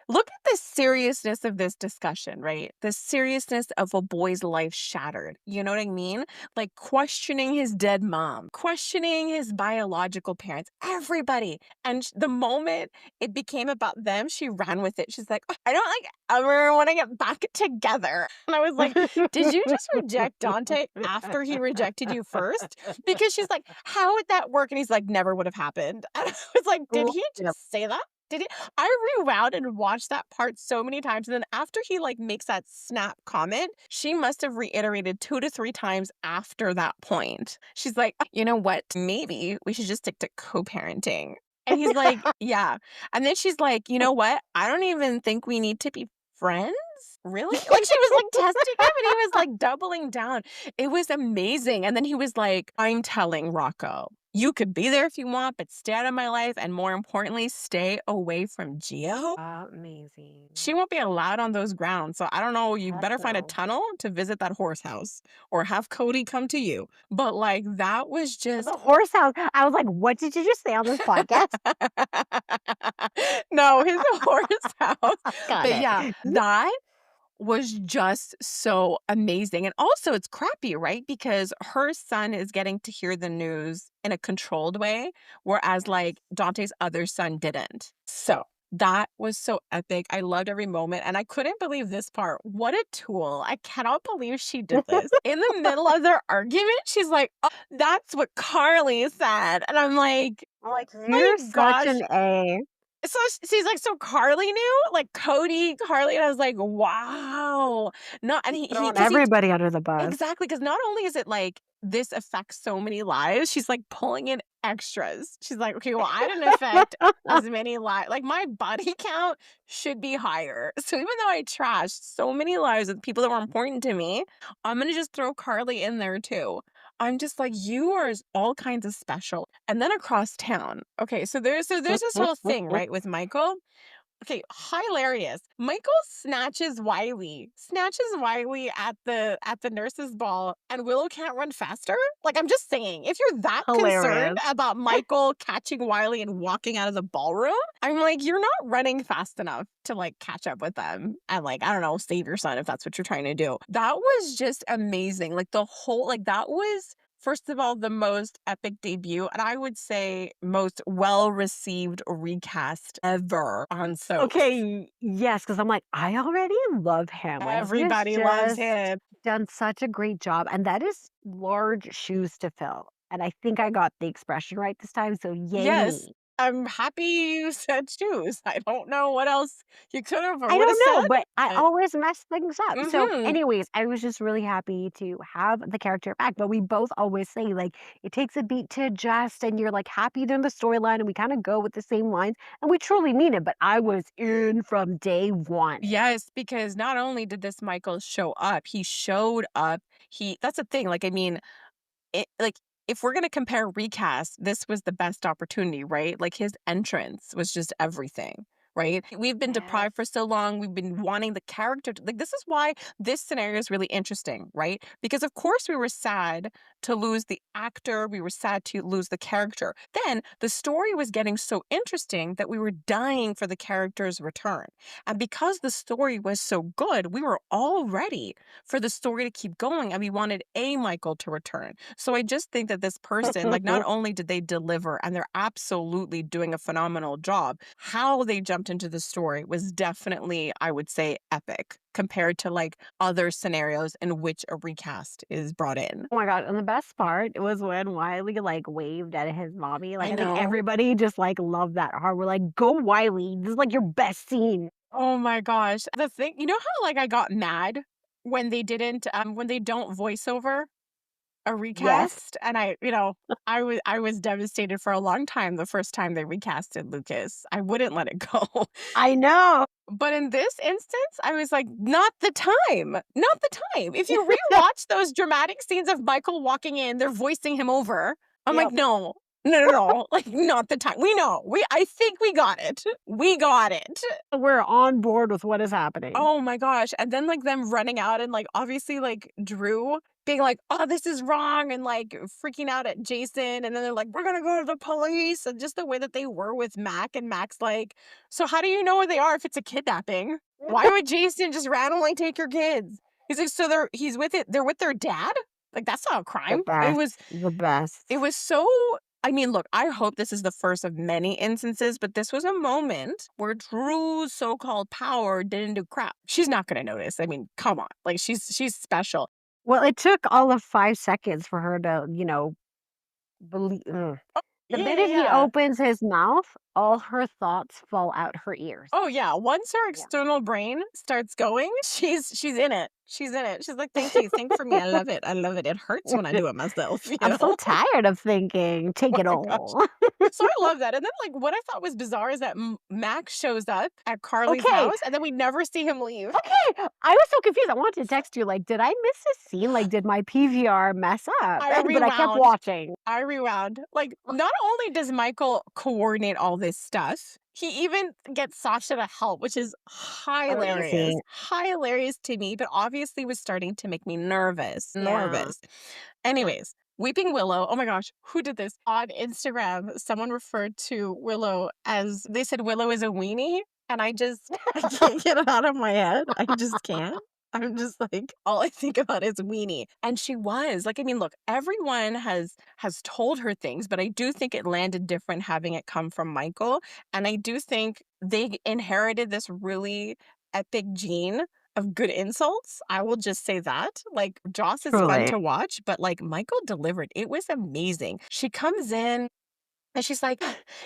look at the seriousness of this discussion, right? The seriousness of a boy's life shattered. You know what I mean? Like questioning his dead mom, questioning his biological parents, everybody. And the moment it became about them, she ran with it. She's like, "Oh, I don't like ever want to get back together." And I was like, did you just reject Dante after he rejected you first? Because she's like, how would that work? And he's like, never would have happened. And I was like, did he Yep. just say that? Did he? I rewound and watched that part so many times. And then after he like makes that snap comment, she must have reiterated 2 to 3 times after that point. She's like, you know what? Maybe we should just stick to co-parenting. And he's like, yeah. And then she's like, you know what? I don't even think we need to be friends. Really? Like she was like testing him and he was like doubling down. It was amazing. And then he was like, I'm telling Rocco, you could be there if you want, but stay out of my life. And more importantly, stay away from Gio. Amazing. She won't be allowed on those grounds. So I don't know. You Heck better find a no. tunnel to visit that horse house or have Cody come to you. But like that was The just. horse house. I was like, what did you just say on this podcast? No, his horse house. Got But it. yeah, that was just so amazing. And also it's crappy, right? Because her son is getting to hear the news in a controlled way, whereas like Dante's other son didn't. So that was so epic. I loved every moment. And I couldn't believe this part. What a tool. I cannot believe she did this. In the middle of their argument, she's like, oh, that's what Carly said. And I'm like, Like, my you're such gosh. an A. So she's like, so Carly knew, like Cody, Carly, and I was like, wow. No, and Throwing because he everybody under the bus. exactly, because not only is it like this affects so many lives, she's like pulling in extras. She's like, okay, well, I didn't affect as many lives. Like my body count should be higher. So even though I trashed so many lives of people that were important to me, I'm gonna just throw Carly in there too. I'm just like, you are all kinds of special. And then across town. Okay, so there's this whole thing, right, with Michael. Okay, hilarious. Michael snatches Wiley at the nurse's ball, and Willow can't run faster. Like I'm just saying, if you're that concerned Hilarious. about Michael catching Wiley and walking out of the ballroom, I'm like, you're not running fast enough to like catch up with them and like, I don't know, save your son if that's what you're trying to do. That was just amazing. Like the whole like that was first of all, the most epic debut, and I would say most well-received recast ever on soaps. Okay, yes, because I'm like, I already love him. Like, he has Everybody loves just him. done such a great job, and that is large shoes to fill. And I think I got the expression right this time, so yay Yes, me. I'm happy you said shoes. I don't know what else you could have or I would have don't know, said. but I But always mess things up. So, mhm. anyways, I was just really happy to have the character back. But we both always say, like, it takes a beat to adjust, and you're like happy they're in the storyline, and we kind of go with the same lines, and we truly mean it. But I was in from day one. Yes, because not only did this Michael show up, he showed up. That's the thing. Like, I mean, it like if we're gonna compare recast, this was the best opportunity, right? Like his entrance was just everything, right? We've been Yes. deprived for so long. We've been wanting the character to, like this is why this scenario is really interesting, right? Because of course we were sad to lose the actor, we were sad to lose the character. Then the story was getting so interesting that we were dying for the character's return. And because the story was so good, we were all ready for the story to keep going and we wanted a Michael to return. So I just think that this person, like, not only did they deliver and they're absolutely doing a phenomenal job, how they jumped into the story was definitely, I would say, epic compared to like other scenarios in which a recast is brought in. Oh my god, and the best part was when Wiley, like, waved at his mommy, like, I I think know. everybody just, like, loved that hard. We're like, "Go Wiley, this is, like, your best scene." Oh my gosh. The thing, you know how like I got mad when they didn't when they don't voice over a Yes. recast, and I was devastated for a long time the first time they recasted Lucas. I wouldn't let it go. I know. But in this instance, I was like, not the time. Not the time. If you rewatch those dramatic scenes of Michael walking in, they're voicing him over. I'm like, Yep. no. No, no, no. Like, not the time. We know. I think we got it. We got it. We're on board with what is happening. Oh my gosh. And then like them running out and like obviously like Drew being like, oh, this is wrong, and like freaking out at Jason. And then they're like, we're going to go to the police. And just the way that they were with Mac, and Mac's like, so how do you know where they are if it's a kidnapping? Why would Jason just randomly take your kids? He's like, so they're with their dad? Like, that's not a The crime. best. The best. It was so, I mean, look, I hope this is the first of many instances, but this was a moment where Drew's so-called power didn't do crap. She's not going to notice. I mean, come on. Like, she's special. Well, it took all of 5 seconds for her to, believe. The Yeah, minute he yeah. opens his mouth, all her thoughts fall out her ears. Oh yeah, once her Yeah. external brain starts going, she's in it. She's in it. She's like, thank you, think for me. I love it. I love it. It hurts when I do it myself. You I'm so know. tired of thinking. Take Oh it my gosh. all. So I love that. And then, like, what I thought was bizarre is that Max shows up at Carly's Okay. house, and then we never see him leave. Okay, I was so confused. I wanted to text you, like, did I miss a scene? Like, did my PVR mess up? I But I kept rewound. watching. I rewound. Like, not only does Michael coordinate all this stuff, he even gets Sasha to help, which is hilarious. Amazing. Hilarious to me, but obviously was starting to make me nervous. Yeah. Nervous. Anyways, Weeping Willow. Oh my gosh, who did this? On Instagram, someone referred to Willow as, they said Willow is a weenie. And I can't get it out of my head. I just can't. I'm just like, all I think about is weenie. And she was like, I mean, look, everyone has told her things, but I do think it landed different having it come from Michael. And I do think they inherited this really epic gene of good insults. I will just say that. Like, Joss is fun Truly. to watch, but like Michael delivered. It was amazing. She comes in and she's like,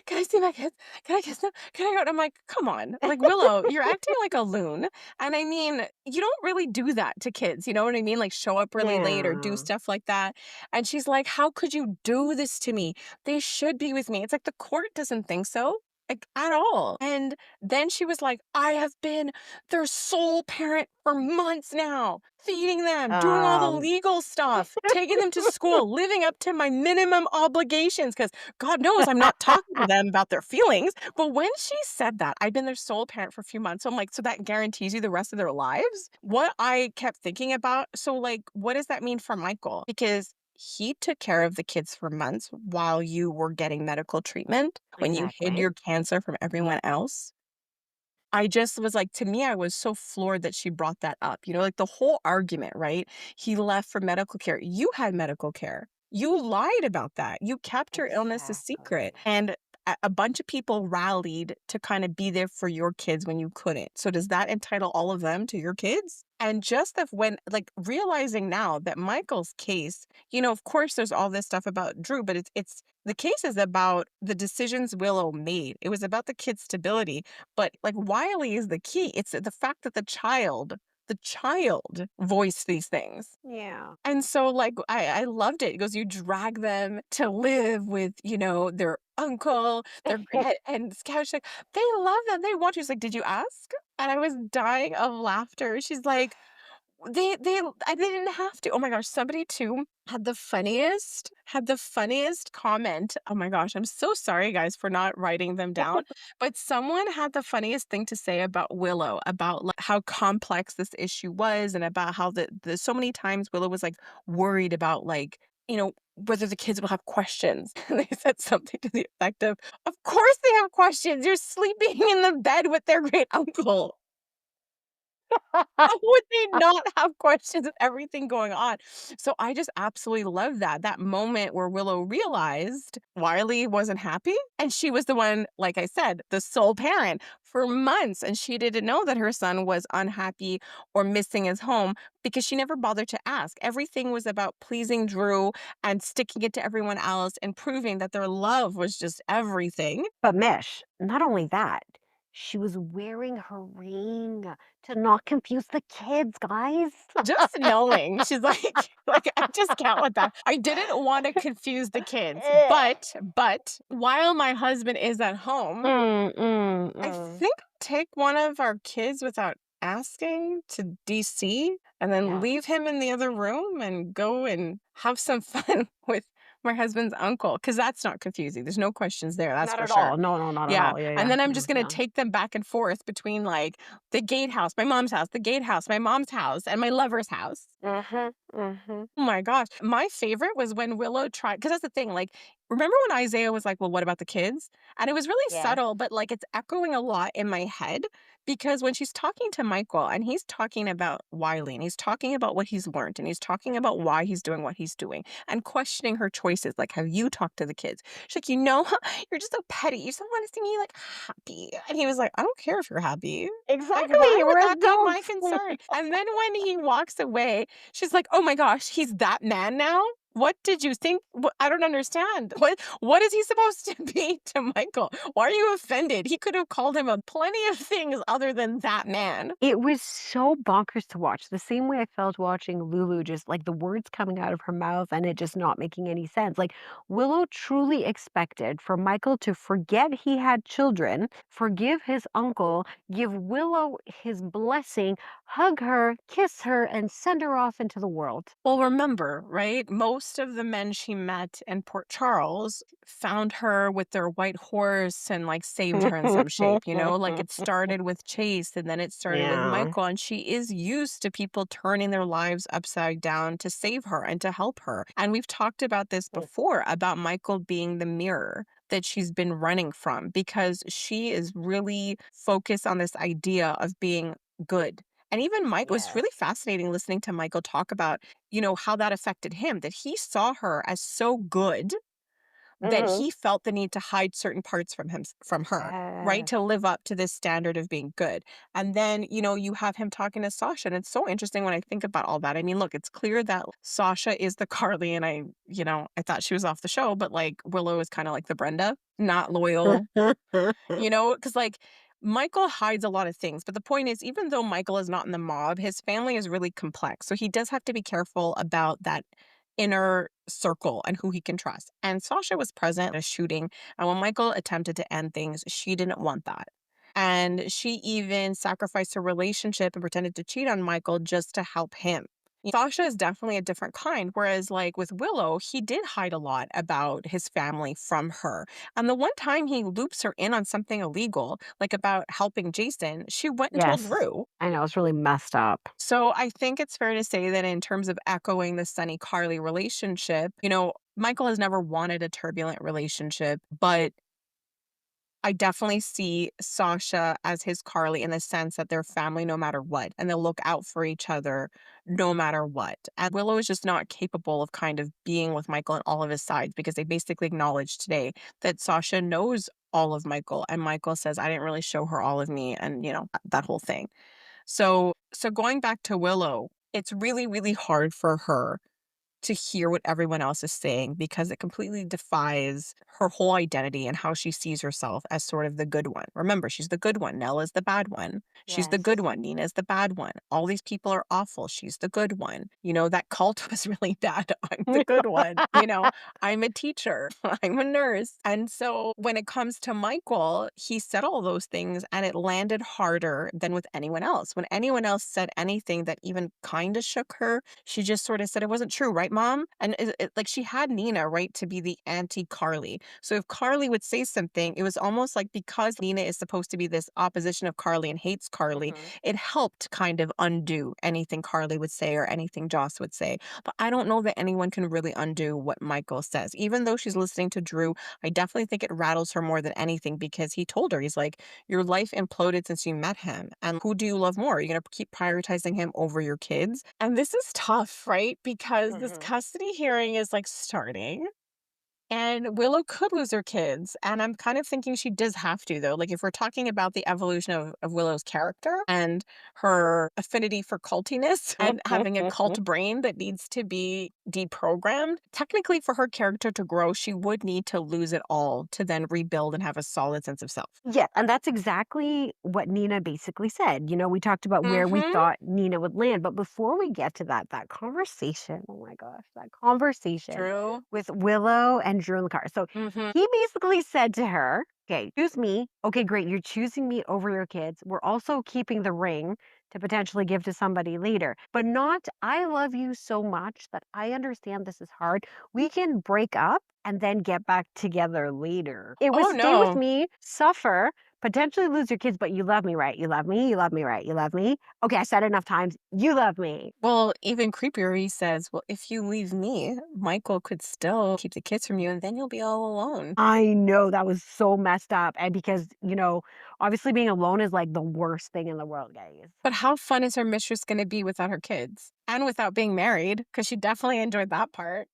can I see my kids? Can I kiss them? Can I go? And I'm like, come on. Like, Willow, you're acting like a loon. And I mean, you don't really do that to kids. You know what I mean? Like, show up really late or do Yeah. stuff like that. And she's like, how could you do this to me? They should be with me. It's like the court doesn't think so. Like, at all. And then she was like, I have been their sole parent for months now, feeding them, doing all the legal stuff, taking them to school, living up to my minimum obligations, because God knows I'm not talking to them about their feelings. But when she said that, I've been their sole parent for a few months. So I'm like, so that guarantees you the rest of their lives? What I kept thinking about, so like, what does that mean for Michael? Because he took care of the kids for months while you were getting medical treatment, when you hid Exactly. your cancer from everyone else. I just was like, to me, I was so floored that she brought that up. You know, like the whole argument, right? He left for medical care. You had medical care. You lied about that. You kept your illness a secret. Exactly. And a bunch of people rallied to kind of be there for your kids when you couldn't. So does that entitle all of them to your kids? And just of when, like, realizing now that Michael's case, you know, of course there's all this stuff about Drew, but it's the case is about the decisions Willow made. It was about the kid's stability. But like, Wiley is the key. It's the fact that the child voiced these things. Yeah. And so, like, I loved it. It goes, you drag them to live with, you know, their uncle, their great, and Scout's like, they love them. They want you. She's like, did you ask? And I was dying of laughter. She's like, I didn't have to. Oh my gosh, somebody too had the funniest comment. Oh my gosh, I'm so sorry guys for not writing them down. But someone had the funniest thing to say about Willow, about like how complex this issue was, and about how the so many times Willow was like worried about, like, you know, whether the kids will have questions. And they said something to the effect of course they have questions. You're sleeping in the bed with their great uncle. How would they not have questions with everything going on? So I just absolutely love that moment where Willow realized Wiley wasn't happy, and she was the one, like I said, the sole parent for months, and she didn't know that her son was unhappy or missing his home because she never bothered to ask. Everything was about pleasing Drew and sticking it to everyone else and proving that their love was just everything. But Mish, not only that, she was wearing her ring to not confuse the kids, guys. Just knowing, she's like, like, I just can't with that. I didn't want to confuse the kids, but while my husband is at home, I think I'll take one of our kids without asking to DC and then Yeah. leave him in the other room and go and have some fun with My husband's uncle, because that's not confusing. There's no questions there, that's Not for at sure. all. No, no, not at Yeah, all. Yeah, and yeah. then I'm Mm, just gonna yeah. take them back and forth between, like, the gatehouse, my mom's house, the gatehouse, my mom's house, and my lover's house. Mhm. Mhm. Oh my gosh. My favorite was when Willow tried, because that's the thing, like, remember when Isaiah was like, "Well, what about the kids?" And it was really Yes. subtle, but, like, it's echoing a lot in my head because when she's talking to Michael and he's talking about Wiley and he's talking about what he's learned and he's talking about why he's doing what he's doing and questioning her choices, like, "Have you talked to the kids?" She's like, you're just so petty. You just don't wanna see me, like, happy." And he was like, "I don't care if you're happy. Like, why Exactly. would We're that be my adults. concern?" And then when he walks away, she's like, "Oh my gosh, he's that man now? What did you think? I don't understand. What is he supposed to be to Michael? Why are you offended? He could have called him a plenty of things other than that man." It was so bonkers to watch, the same way I felt watching Lulu, just like the words coming out of her mouth and it just not making any sense. Like, Willow truly expected for Michael to forget he had children, forgive his uncle, give Willow his blessing, hug her, kiss her, and send her off into the world. Well, remember, right? Most of the men she met in Port Charles found her with their white horse and like saved her in some shape, Like it started with Chase and then it started with Yeah. Michael. And she is used to people turning their lives upside down to save her and to help her. And we've talked about this before about Michael being the mirror that she's been running from because she is really focused on this idea of being good. And even Mike, it was Yes. really fascinating listening to Michael talk about how that affected him, that he saw her as so good that Mhm. he felt the need to hide certain parts from her, right? Yes. To live up to this standard of being good. And then, you have him talking to Sasha. And it's so interesting when I think about all that. I mean, look, it's clear that Sasha is the Carly, and I thought she was off the show, but like Willow is kind of like the Brenda, not loyal, because like Michael hides a lot of things. But the point is, even though Michael is not in the mob, his family is really complex. So he does have to be careful about that inner circle and who he can trust. And Sasha was present at a shooting. And when Michael attempted to end things, she didn't want that. And she even sacrificed her relationship and pretended to cheat on Michael just to help him. Sasha is definitely a different kind. Whereas, like with Willow, he did hide a lot about his family from her. And the one time he loops her in on something illegal, like about helping Jason, she went and told Yes. Rue. I know, it's really messed up. So I think it's fair to say that in terms of echoing the Sunny Carly relationship, Michael has never wanted a turbulent relationship, but I definitely see Sasha as his Carly in the sense that they're family no matter what, and they'll look out for each other no matter what. And Willow is just not capable of kind of being with Michael on all of his sides because they basically acknowledged today that Sasha knows all of Michael, and Michael says, "I didn't really show her all of me," and that whole thing. So going back to Willow, it's really, really hard for her to hear what everyone else is saying because it completely defies her whole identity and how she sees herself as sort of the good one. Remember, she's the good one. Nelle is the bad one. She's the good Yes. one. Nina's the bad one. All these people are awful. She's the good one. That cult was really bad. I'm the good one. I'm a teacher. I'm a nurse. And so when it comes to Michael, he said all those things and it landed harder than with anyone else. When anyone else said anything that even kind of shook her, she just sort of said it wasn't true, right, mom? And like she had Nina, right, to be the anti Carly. So if Carly would say something, it was almost like because Nina is supposed to be this opposition of Carly and hates Carly, Mhm. it helped kind of undo anything Carly would say or anything Joss would say. But I don't know that anyone can really undo what Michael says. Even though she's listening to Drew, I definitely think it rattles her more than anything because he told her, he's like, your life imploded since you met him. And who do you love more? You're going to keep prioritizing him over your kids? And this is tough, right? Because this Mhm. custody hearing is like starting. And Willow could lose her kids. And I'm kind of thinking she does have to, though. Like, if we're talking about the evolution of Willow's character and her affinity for cultiness and having a cult brain that needs to be deprogrammed, technically, for her character to grow, she would need to lose it all to then rebuild and have a solid sense of self. Yeah, and that's exactly what Nina basically said. We talked about where we Mm-hmm. thought Nina would land, but before we get to that conversation, oh my gosh, that conversation True. with Willow and Drew in the car. So Mm-hmm. he basically said to her, "Okay, choose me. Okay, great. You're choosing me over your kids. We're also keeping the ring to potentially give to somebody later. But not, I love you so much that I understand this is hard. We can break up and then get back together later. It was Oh, stay with no. me, suffer, potentially lose your kids, but you love me, right? You love me, you love me, right? You love me. Okay, I said it enough times. You love me. Well, even creepier, he says, well, if you leave me, Michael could still keep the kids from you and then you'll be all alone. I know that was so messed up. And because, obviously being alone is like the worst thing in the world, guys. But how fun is her mistress going to be without her kids and without being married? Because she definitely enjoyed that part.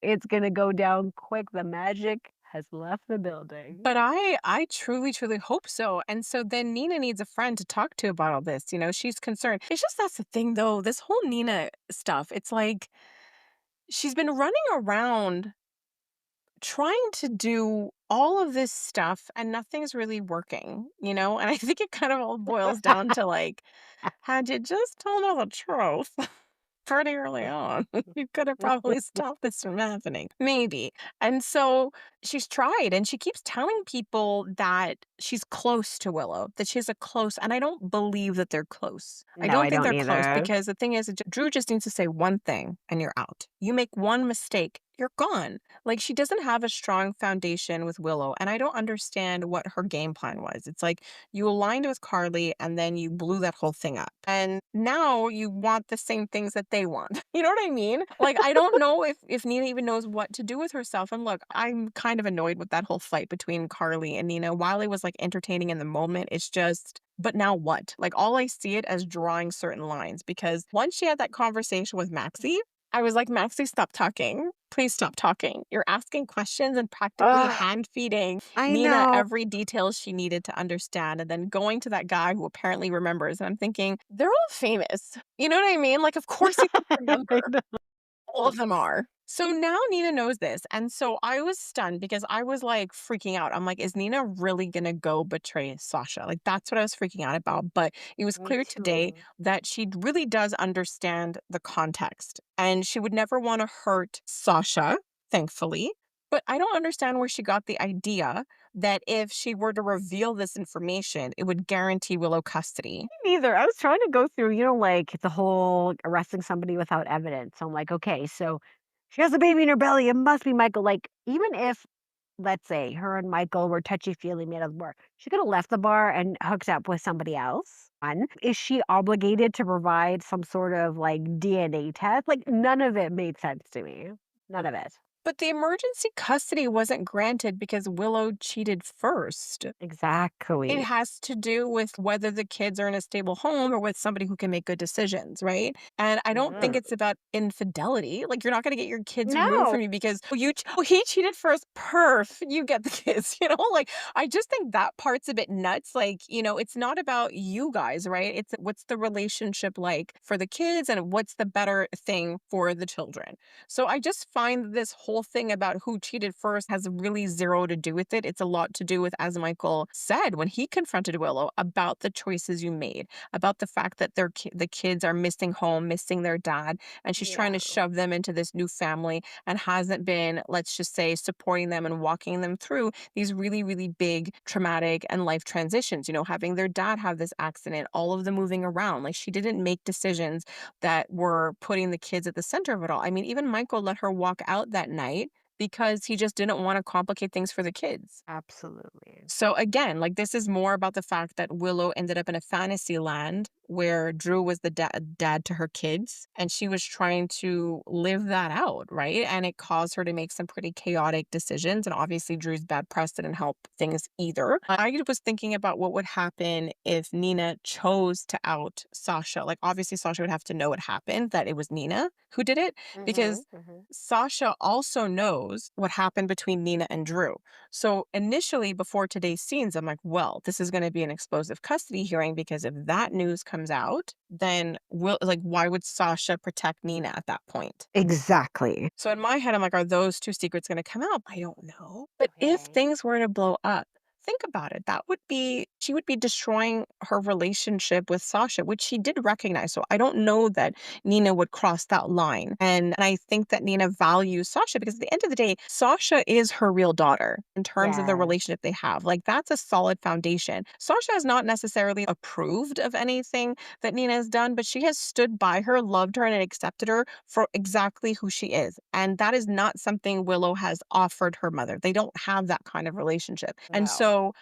It's gonna go down quick. The magic has left the building. But I truly, truly hope so. And so then Nina needs a friend to talk to about all this. She's concerned. It's just that's the thing though. This whole Nina stuff, it's like she's been running around trying to do all of this stuff and nothing's really working? And I think it kind of all boils down to like, had you just told her the truth pretty early on, you could have probably stopped this from happening. Maybe. And so she's tried and she keeps telling people that she's close to Willow, that she's a close, and I don't believe that they're close. I No, don't I think don't they're close either. because the thing is, Drew just needs to say one thing and you're out. You make one mistake, you're gone. Like she doesn't have a strong foundation with Willow, and I don't understand what her game plan was. It's like you aligned with Carly and then you blew that whole thing up. And now you want the same things that they want. You know what I mean? Like I don't know if Nina even knows what to do with herself. And look, I'm kind of annoyed with that whole fight between Carly and Nina. While it was like entertaining in the moment, it's just but now what? Like all I see it as drawing certain lines because once she had that conversation with Maxie, I was like, Maxie, stop talking. Please stop talking. You're asking questions and practically Ugh, hand feeding I Nina know. every detail she needed to understand. And then going to that guy who apparently remembers. And I'm thinking, they're all famous. You know what I mean? Like, of course you I remember. know. All of them are. So now Nina knows this. And so I was stunned because I was like freaking out. I'm like, is Nina really going to go betray Sasha? Like, that's what I was freaking out about. But it was Me clear today too. that she really does understand the context and she would never want to hurt Sasha, thankfully. But I don't understand where she got the idea that if she were to reveal this information, it would guarantee Willow custody. Neither. I was trying to go through, like the whole arresting somebody without evidence. So I'm like, okay, so she has a baby in her belly. It must be Michael. Like, even if, let's say, her and Michael were touchy feely made at the bar, she could have left the bar and hooked up with somebody else. One, is she obligated to provide some sort of like DNA test? Like, none of it made sense to me. None of it. But the emergency custody wasn't granted because Willow cheated first. It Exactly. has to do with whether the kids are in a stable home or with somebody who can make good decisions, right? And I don't think Mhm. it's about infidelity. Like you're not going to get your kids removed No. from you because he cheated first. Perf, you get the kids. Like I just think that part's a bit nuts. Like it's not about you guys, right? It's what's the relationship like for the kids and what's the better thing for the children. So I just find this whole thing about who cheated first has really zero to do with it. It's a lot to do with, as Michael said when he confronted Willow, about the choices you made, about the fact that the kids are missing home, missing their dad, and she's trying Yeah. to shove them into this new family and hasn't been, let's just say, supporting them and walking them through these really, really big traumatic and life transitions. Having their dad have this accident, all of the moving around. Like she didn't make decisions that were putting the kids at the center of it all. I mean, even Michael let her walk out that night because he just didn't want to complicate things for the kids. Absolutely. So again, like this is more about the fact that Willow ended up in a fantasy land where Drew was the dad to her kids and she was trying to live that out, right? And it caused her to make some pretty chaotic decisions. And obviously Drew's bad press didn't help things either. I was thinking about what would happen if Nina chose to out Sasha. Like obviously Sasha would have to know what happened, that it was Nina who did it, Mhm, because mhm. Sasha also knows what happened between Nina and Drew. So initially, before today's scenes, I'm like, well, this is going to be an explosive custody hearing because if that news comes out, then why would Sasha protect Nina at that point? Exactly. So in my head, I'm like, are those two secrets going to come out? I don't know. But if Okay. things were to blow up, think about it, she would be destroying her relationship with Sasha, which she did recognize. So I don't know that Nina would cross that line. And I think that Nina values Sasha because at the end of the day, Sasha is her real daughter in terms of the Yes. relationship they have. Like that's a solid foundation. Sasha has not necessarily approved of anything that Nina has done, but she has stood by her, loved her, and accepted her for exactly who she is. And that is not something Willow has offered her mother. They don't have that kind of relationship. And No. so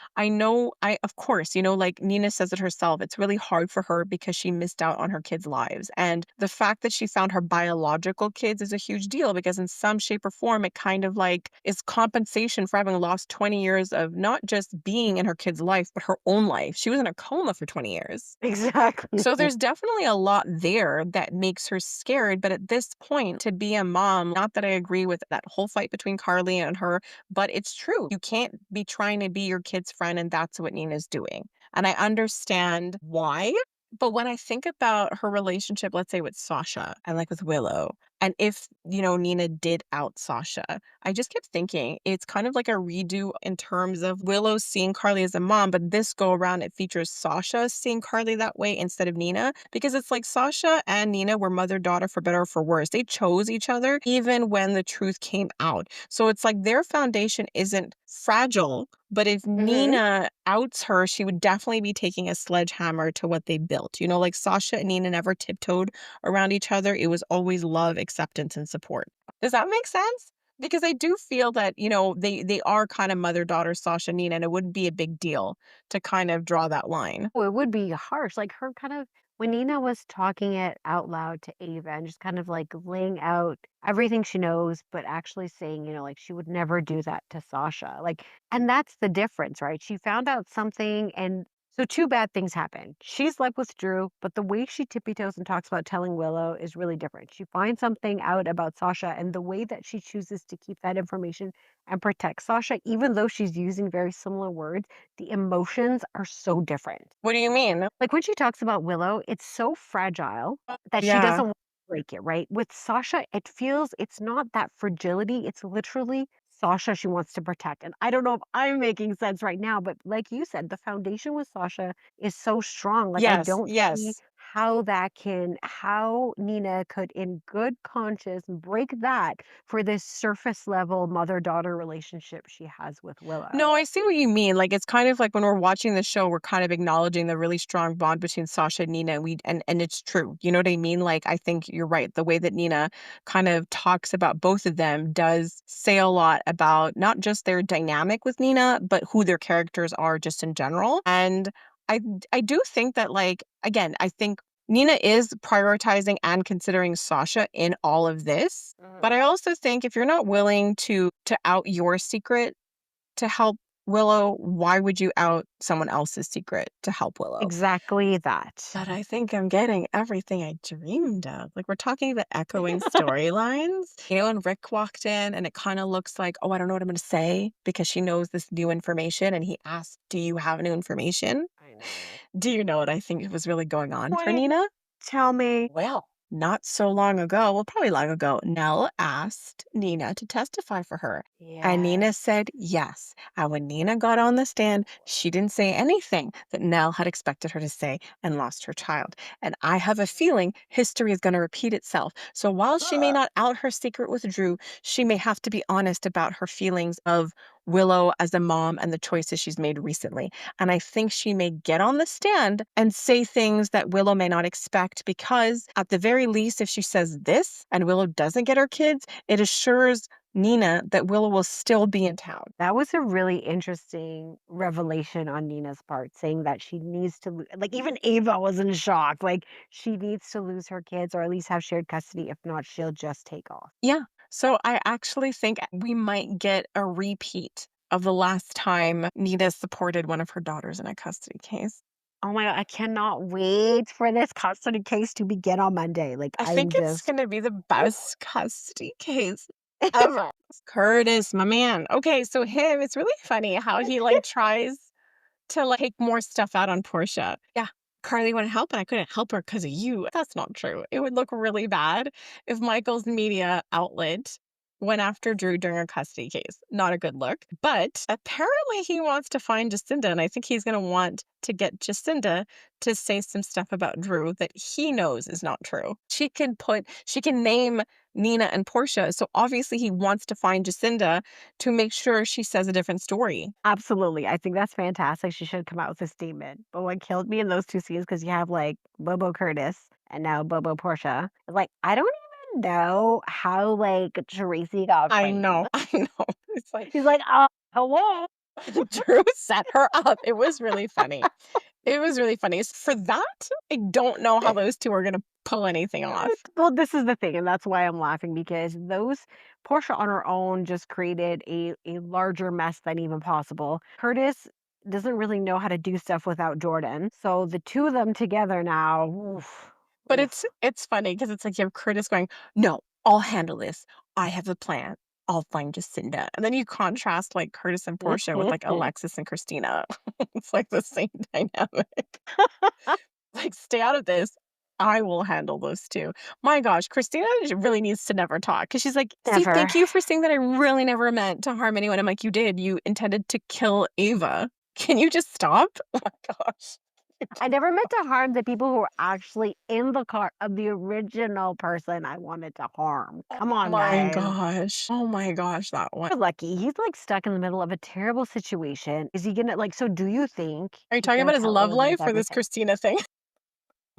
of course, like Nina says it herself, it's really hard for her because she missed out on her kids' lives. And the fact that she found her biological kids is a huge deal because in some shape or form, it kind of like is compensation for having lost 20 years of not just being in her kid's life, but her own life. She was in a coma for 20 years. Exactly. So there's definitely a lot there that makes her scared. But at this point, to be a mom, not that I agree with that whole fight between Carly and her, but it's true. You can't be trying to be your kid's friend, and that's what Nina's doing. And I understand why. But when I think about her relationship, let's say with Sasha and like with Willow, and if, Nina did out Sasha, I just kept thinking it's kind of like a redo in terms of Willow seeing Carly as a mom, but this go around it features Sasha seeing Carly that way instead of Nina because it's like Sasha and Nina were mother-daughter for better or for worse. They chose each other even when the truth came out. So it's like their foundation isn't fragile, but if Hmm. Nina outs her, she would definitely be taking a sledgehammer to what they built. Like Sasha and Nina never tiptoed around each other. It was always love, acceptance, and support. Does that make sense? Because I do feel that, they are kind of mother-daughter, Sasha and Nina, and it wouldn't be a big deal to kind of draw that line. It would be harsh. Like her kind of when Nina was talking it out loud to Ava and just kind of like laying out everything she knows, but actually saying, like she would never do that to Sasha. Like, and that's the difference, right? She found out something and so two bad things happened. She slept with Drew, but the way she tippy toes and talks about telling Willow is really different. She finds something out about Sasha and the way that she chooses to keep that information and protect Sasha, even though she's using very similar words, the emotions are so different. What do you mean? Like when she talks about Willow, it's so fragile that she Yeah. doesn't want to break it, right? With Sasha, it feels it's not that fragility, it's literally Sasha she wants to protect. And I don't know if I'm making sense right now, but like you said, the foundation with Sasha is so strong. Like I Yes, don't see yes. how Nina could in good conscience break that for this surface level mother-daughter relationship she has with Willow. No, I see what you mean. Like it's kind of like when we're watching the show, we're kind of acknowledging the really strong bond between Sasha and Nina. And it's true. You know what I mean? Like I think you're right. The way that Nina kind of talks about both of them does say a lot about not just their dynamic with Nina, but who their characters are just in general. And I I do think that like again, I think Nina is prioritizing and considering Sasha in all of this. But I also think if you're not willing to out your secret to help Willow, why would you out someone else's secret to help Willow? Exactly that. But I think I'm getting everything I dreamed of. Like we're talking about echoing storylines. When Rick walked in and it kind of looks like, oh, I don't know what I'm going to say because she knows this new information. And he asked, do you have new information? I know. Do you know what I think was really going on for Wait, Nina? tell me. Well, not so long ago, well, probably long ago, Nelle asked Nina to testify for her. And Yes. Nina said yes. And when Nina got on the stand, she didn't say anything that Nelle had expected her to say and lost her child. And I have a feeling history is going to repeat itself. So while she may not out her secret with Drew, she may have to be honest about her feelings of Willow as a mom and the choices she's made recently. And I think she may get on the stand and say things that Willow may not expect because, at the very least, if she says this and Willow doesn't get her kids, it assures Nina that Willow will still be in town. That was a really interesting revelation on Nina's part, saying that she needs to, like, even Ava was in shock. Like, she needs to lose her kids or at least have shared custody. If not, she'll just take off. Yeah. So I actually think we might get a repeat of the last time Nina supported one of her daughters in a custody case. Oh my God, I cannot wait for this custody case to begin on Monday. Like, I I'm think it's just, gonna be the best custody case ever. Curtis, my man. Okay, so him, it's really funny how he like tries to like take more stuff out on Portia. Yeah. Carly wanted help and I couldn't help her because of you. That's not true. It would look really bad if Michael's media outlet went after Drew during a custody case. Not a good look. But apparently he wants to find Jacinda, and I think he's going to want to get Jacinda to say some stuff about Drew that he knows is not true. She can name Nina and Portia. So obviously he wants to find Jacinda to make sure she says a different story. Absolutely. I think that's fantastic. She should come out with a statement. But what killed me in those two scenes, because you have like Bobo Curtis and now Bobo Portia, is like, I don't even know how like Tracy got I framed. know. It's like He's like, hello. Drew set her up. It was really funny. It was really funny. For that, I don't know how those two are going to pull anything off. Well, this is the thing, and that's why I'm laughing, because those Portia on her own just created a larger mess than even possible. Curtis doesn't really know how to do stuff without Jordan. So the two of them together now, oof, But oof. it's funny because it's like you have Curtis going, "No, I'll handle this. I have a plan. I'll find Jacinda." And then you contrast like Curtis and Portia with like Alexis and Christina. It's like the same dynamic. Like, stay out of this. I will handle those two. My gosh, Christina really needs to never talk because she's like, see, Never. thank you for saying that I really never meant to harm anyone. I'm like, you did. You intended to kill Ava. Can you just stop? Oh my gosh. I never meant to harm the people who were actually in the car of the original person I wanted to harm. Come Oh on, my guys. gosh. Oh my gosh, that one. You're lucky. He's like stuck in the middle of a terrible situation. Is he gonna like? So, do you think Are you he's talking gonna about his tell love Elizabeth life or this everything? Christina thing?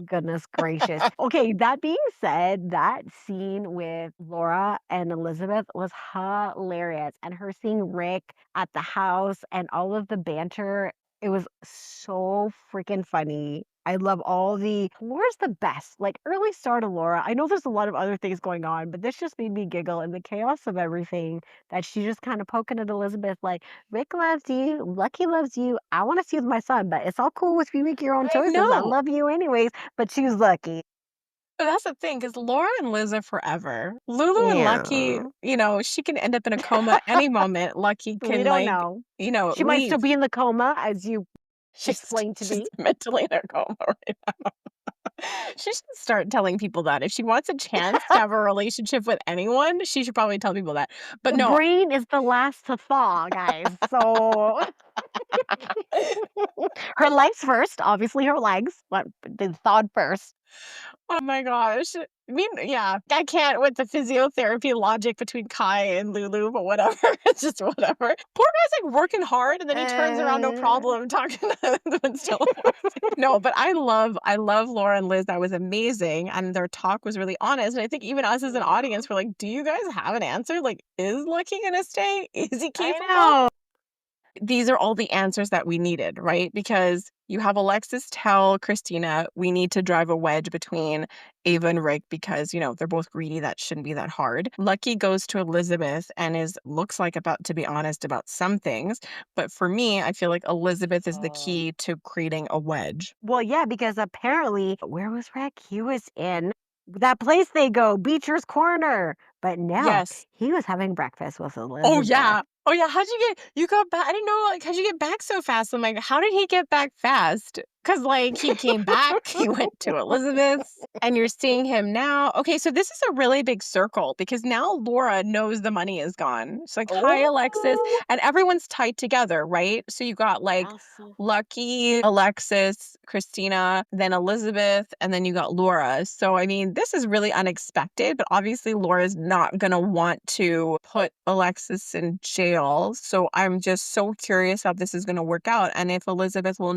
Goodness gracious. Okay, that being said, that scene with Laura and Elizabeth was hilarious. And her seeing Rick at the house and all of the banter, it was so freaking funny. I love all the Laura's the best. Like early start of Laura. I know there's a lot of other things going on, but this just made me giggle in the chaos of everything that she just kind of poking at Elizabeth like, Rick loves you, Lucky loves you. I want to see you with my son, but it's all cool if you make your own I choices. I know. love you anyways, but choose Lucky. But that's the thing, because Laura and Liz are forever. Lulu and Lucky, Yeah. she can end up in a coma any moment. Lucky We can, don't know. She might leave. still be in the coma, as you She's explained to she's me. mentally in a coma right now. She should start telling people that. If she wants a chance to have a relationship with anyone, she should probably tell people that. But The no. brain is the last to thaw, guys. So her legs first, obviously her legs, but they thawed first. Oh my gosh. I mean, yeah, I can't with the physiotherapy logic between Kai and Lulu, but whatever. It's just whatever. Poor guy's like working hard and then he turns around no Uh, problem talking to them still. No, but I love Laura and Liz. That was amazing. And their talk was really honest. And I think even us as an yeah, audience were like, do you guys have an answer? Like, is Lucky gonna stay? Is he I capable? know. These are all the answers that we needed, right? Because you have Alexis tell Christina, we need to drive a wedge between Ava and Rick because, they're both greedy. That shouldn't be that hard. Lucky goes to Elizabeth and looks like about to be honest about some things. But for me, I feel like Elizabeth is the key to creating a wedge. Well, yeah, because apparently, where was Rick? He was in that place they go, Beecher's Corner. But no, Yes. he was having breakfast with Oh, Elizabeth. yeah. Oh, yeah. You got back? I didn't know, like, how'd you get back so fast? I'm like, how did he get back fast? Because, like, he came back, he went to Elizabeth's, and you're seeing him now. Okay, so this is a really big circle because now Laura knows the money is gone. She's like, hi, Alexis. Oh, And everyone's tied together, right? So you got, like, yes. Lucky, Alexis, Christina, then Elizabeth, and then you got Laura. So, I mean, this is really unexpected, but obviously Laura's not going to want to put Alexis in jail. So, I'm just so curious how this is going to work out and if Elizabeth will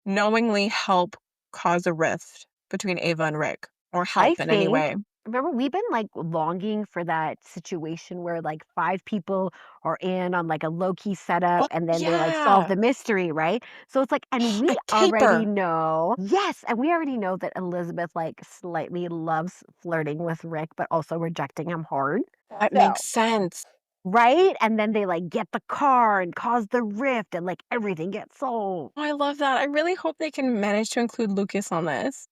knowingly help cause a rift between Ava and Rick or I help in any think way. remember we've been like longing for that situation where like five people are in on like a low key setup Oh, and then they like solve yeah. the mystery, right? So it's like, and we A already caper. know, yes, and we already know that Elizabeth like slightly loves flirting with Rick, but also rejecting him hard. That So, makes sense. right? And then they like get the car and cause the rift and like everything gets solved. Oh, I love that. I really hope they can manage to include Lucas on this.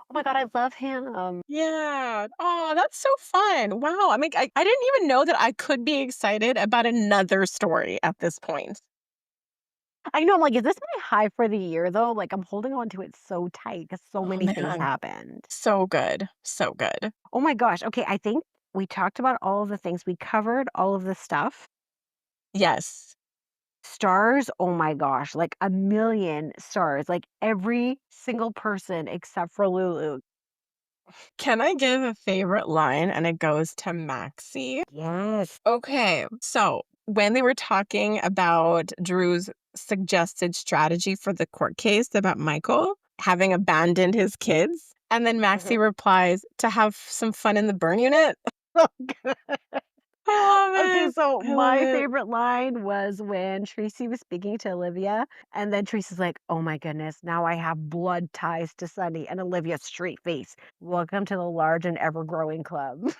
Oh my God, I love him. Yeah. Oh, that's so fun. Wow. I mean, I didn't even know that I could be excited about another story at this point. I know, I'm like, is this my high for the year though? Like, I'm holding on to it so tight because so Oh, many things man. happened. So good. So good. Oh my gosh. Okay, I think We talked about all of the things. We covered all of the stuff. Yes. Stars, oh my gosh, like a million stars, like every single person except for Lulu. Can I give a favorite line? And it goes to Maxie. Yes. Okay. So when they were talking about Drew's suggested strategy for the court case about Michael having abandoned his kids, and then Maxie Mhm. replies, to have some fun in the burn unit. I Okay, love it. so I love my it. favorite line was when Tracy was speaking to Olivia, and then Tracy's like, "Oh my goodness, now I have blood ties to Sunny." And Olivia's straight face, "Welcome to the large and ever-growing club."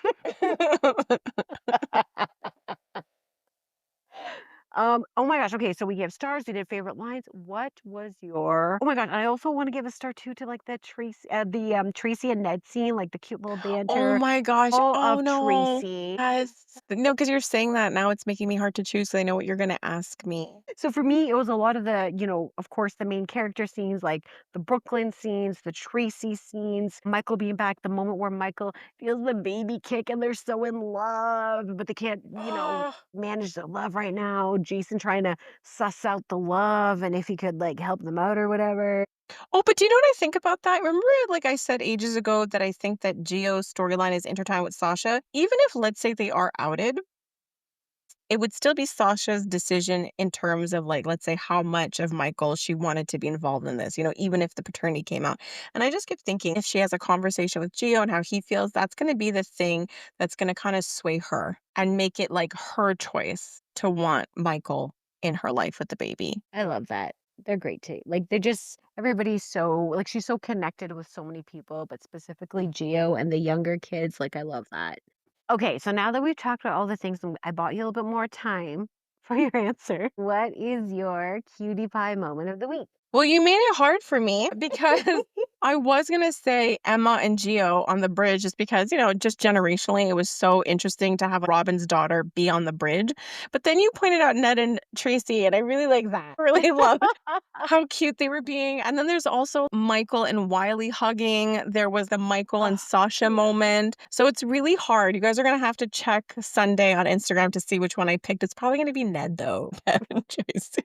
Oh my gosh, okay, so we give stars, we did favorite lines. What was your Oh my god, I also wanna give a star too to, like, Tracy and Ned scene, like, the cute little Oh banter, my gosh. all Oh of no. Tracy. Yes. No, because you're saying that now it's making me hard to choose because I know what you're gonna ask me. So for me, it was a lot of the, of course, the main character scenes, like the Brooklyn scenes, the Tracy scenes, Michael being back, the moment where Michael feels the baby kick and they're so in love, but they can't, manage their love right now. Jason trying to suss out the love and if he could like help them out or whatever. Oh, but do you know what I think about that? Remember, like I said ages ago, that I think that Gio's storyline is intertwined with Sasha? Even if, let's say, they are outed, it would still be Sasha's decision in terms of, like, let's say, how much of Michael she wanted to be involved in this, even if the paternity came out. And I just kept thinking if she has a conversation with Gio and how he feels, that's going to be the thing that's going to kind of sway her and make it like her choice to want Michael in her life with the baby. I love that. They're great too. Like they're just everybody's so like she's so connected with so many people, but specifically Geo and the younger kids. Like I love that. Okay, so now that we've talked about all the things, and I bought you a little bit more time for your answer. What is your cutie pie moment of the week? Well, you made it hard for me because I was gonna say Emma and Gio on the bridge just because, just generationally, it was so interesting to have Robin's daughter be on the bridge. But then you pointed out Ned and Tracy, and I really like that. Really loved how cute they were being. And then there's also Michael and Wiley hugging. There was the Michael and Oh, Sasha yeah. moment. So it's really hard. You guys are gonna have to check Sunday on Instagram to see which one I picked. It's probably gonna be Ned though. and Tracy.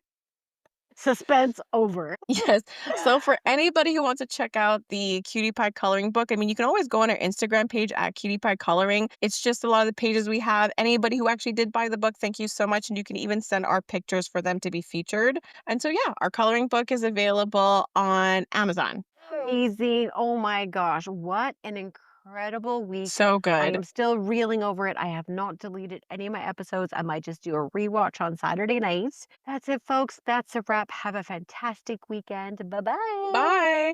Suspense over. Yes. So for anybody who wants to check out the Cutie Pie coloring book, I mean, you can always go on our Instagram page at Cutie Pie Coloring. It's just a lot of the pages we have. Anybody who actually did buy the book, thank you so much. And you can even send our pictures for them to be featured. And so, yeah, our coloring book is available on Amazon. Amazing. Oh my gosh. What an incredible week. So I good. am still reeling over it. I have not deleted any of my episodes. I might just do a rewatch on Saturday nights. That's it, folks. That's a wrap. Have a fantastic weekend. Bye bye. Bye.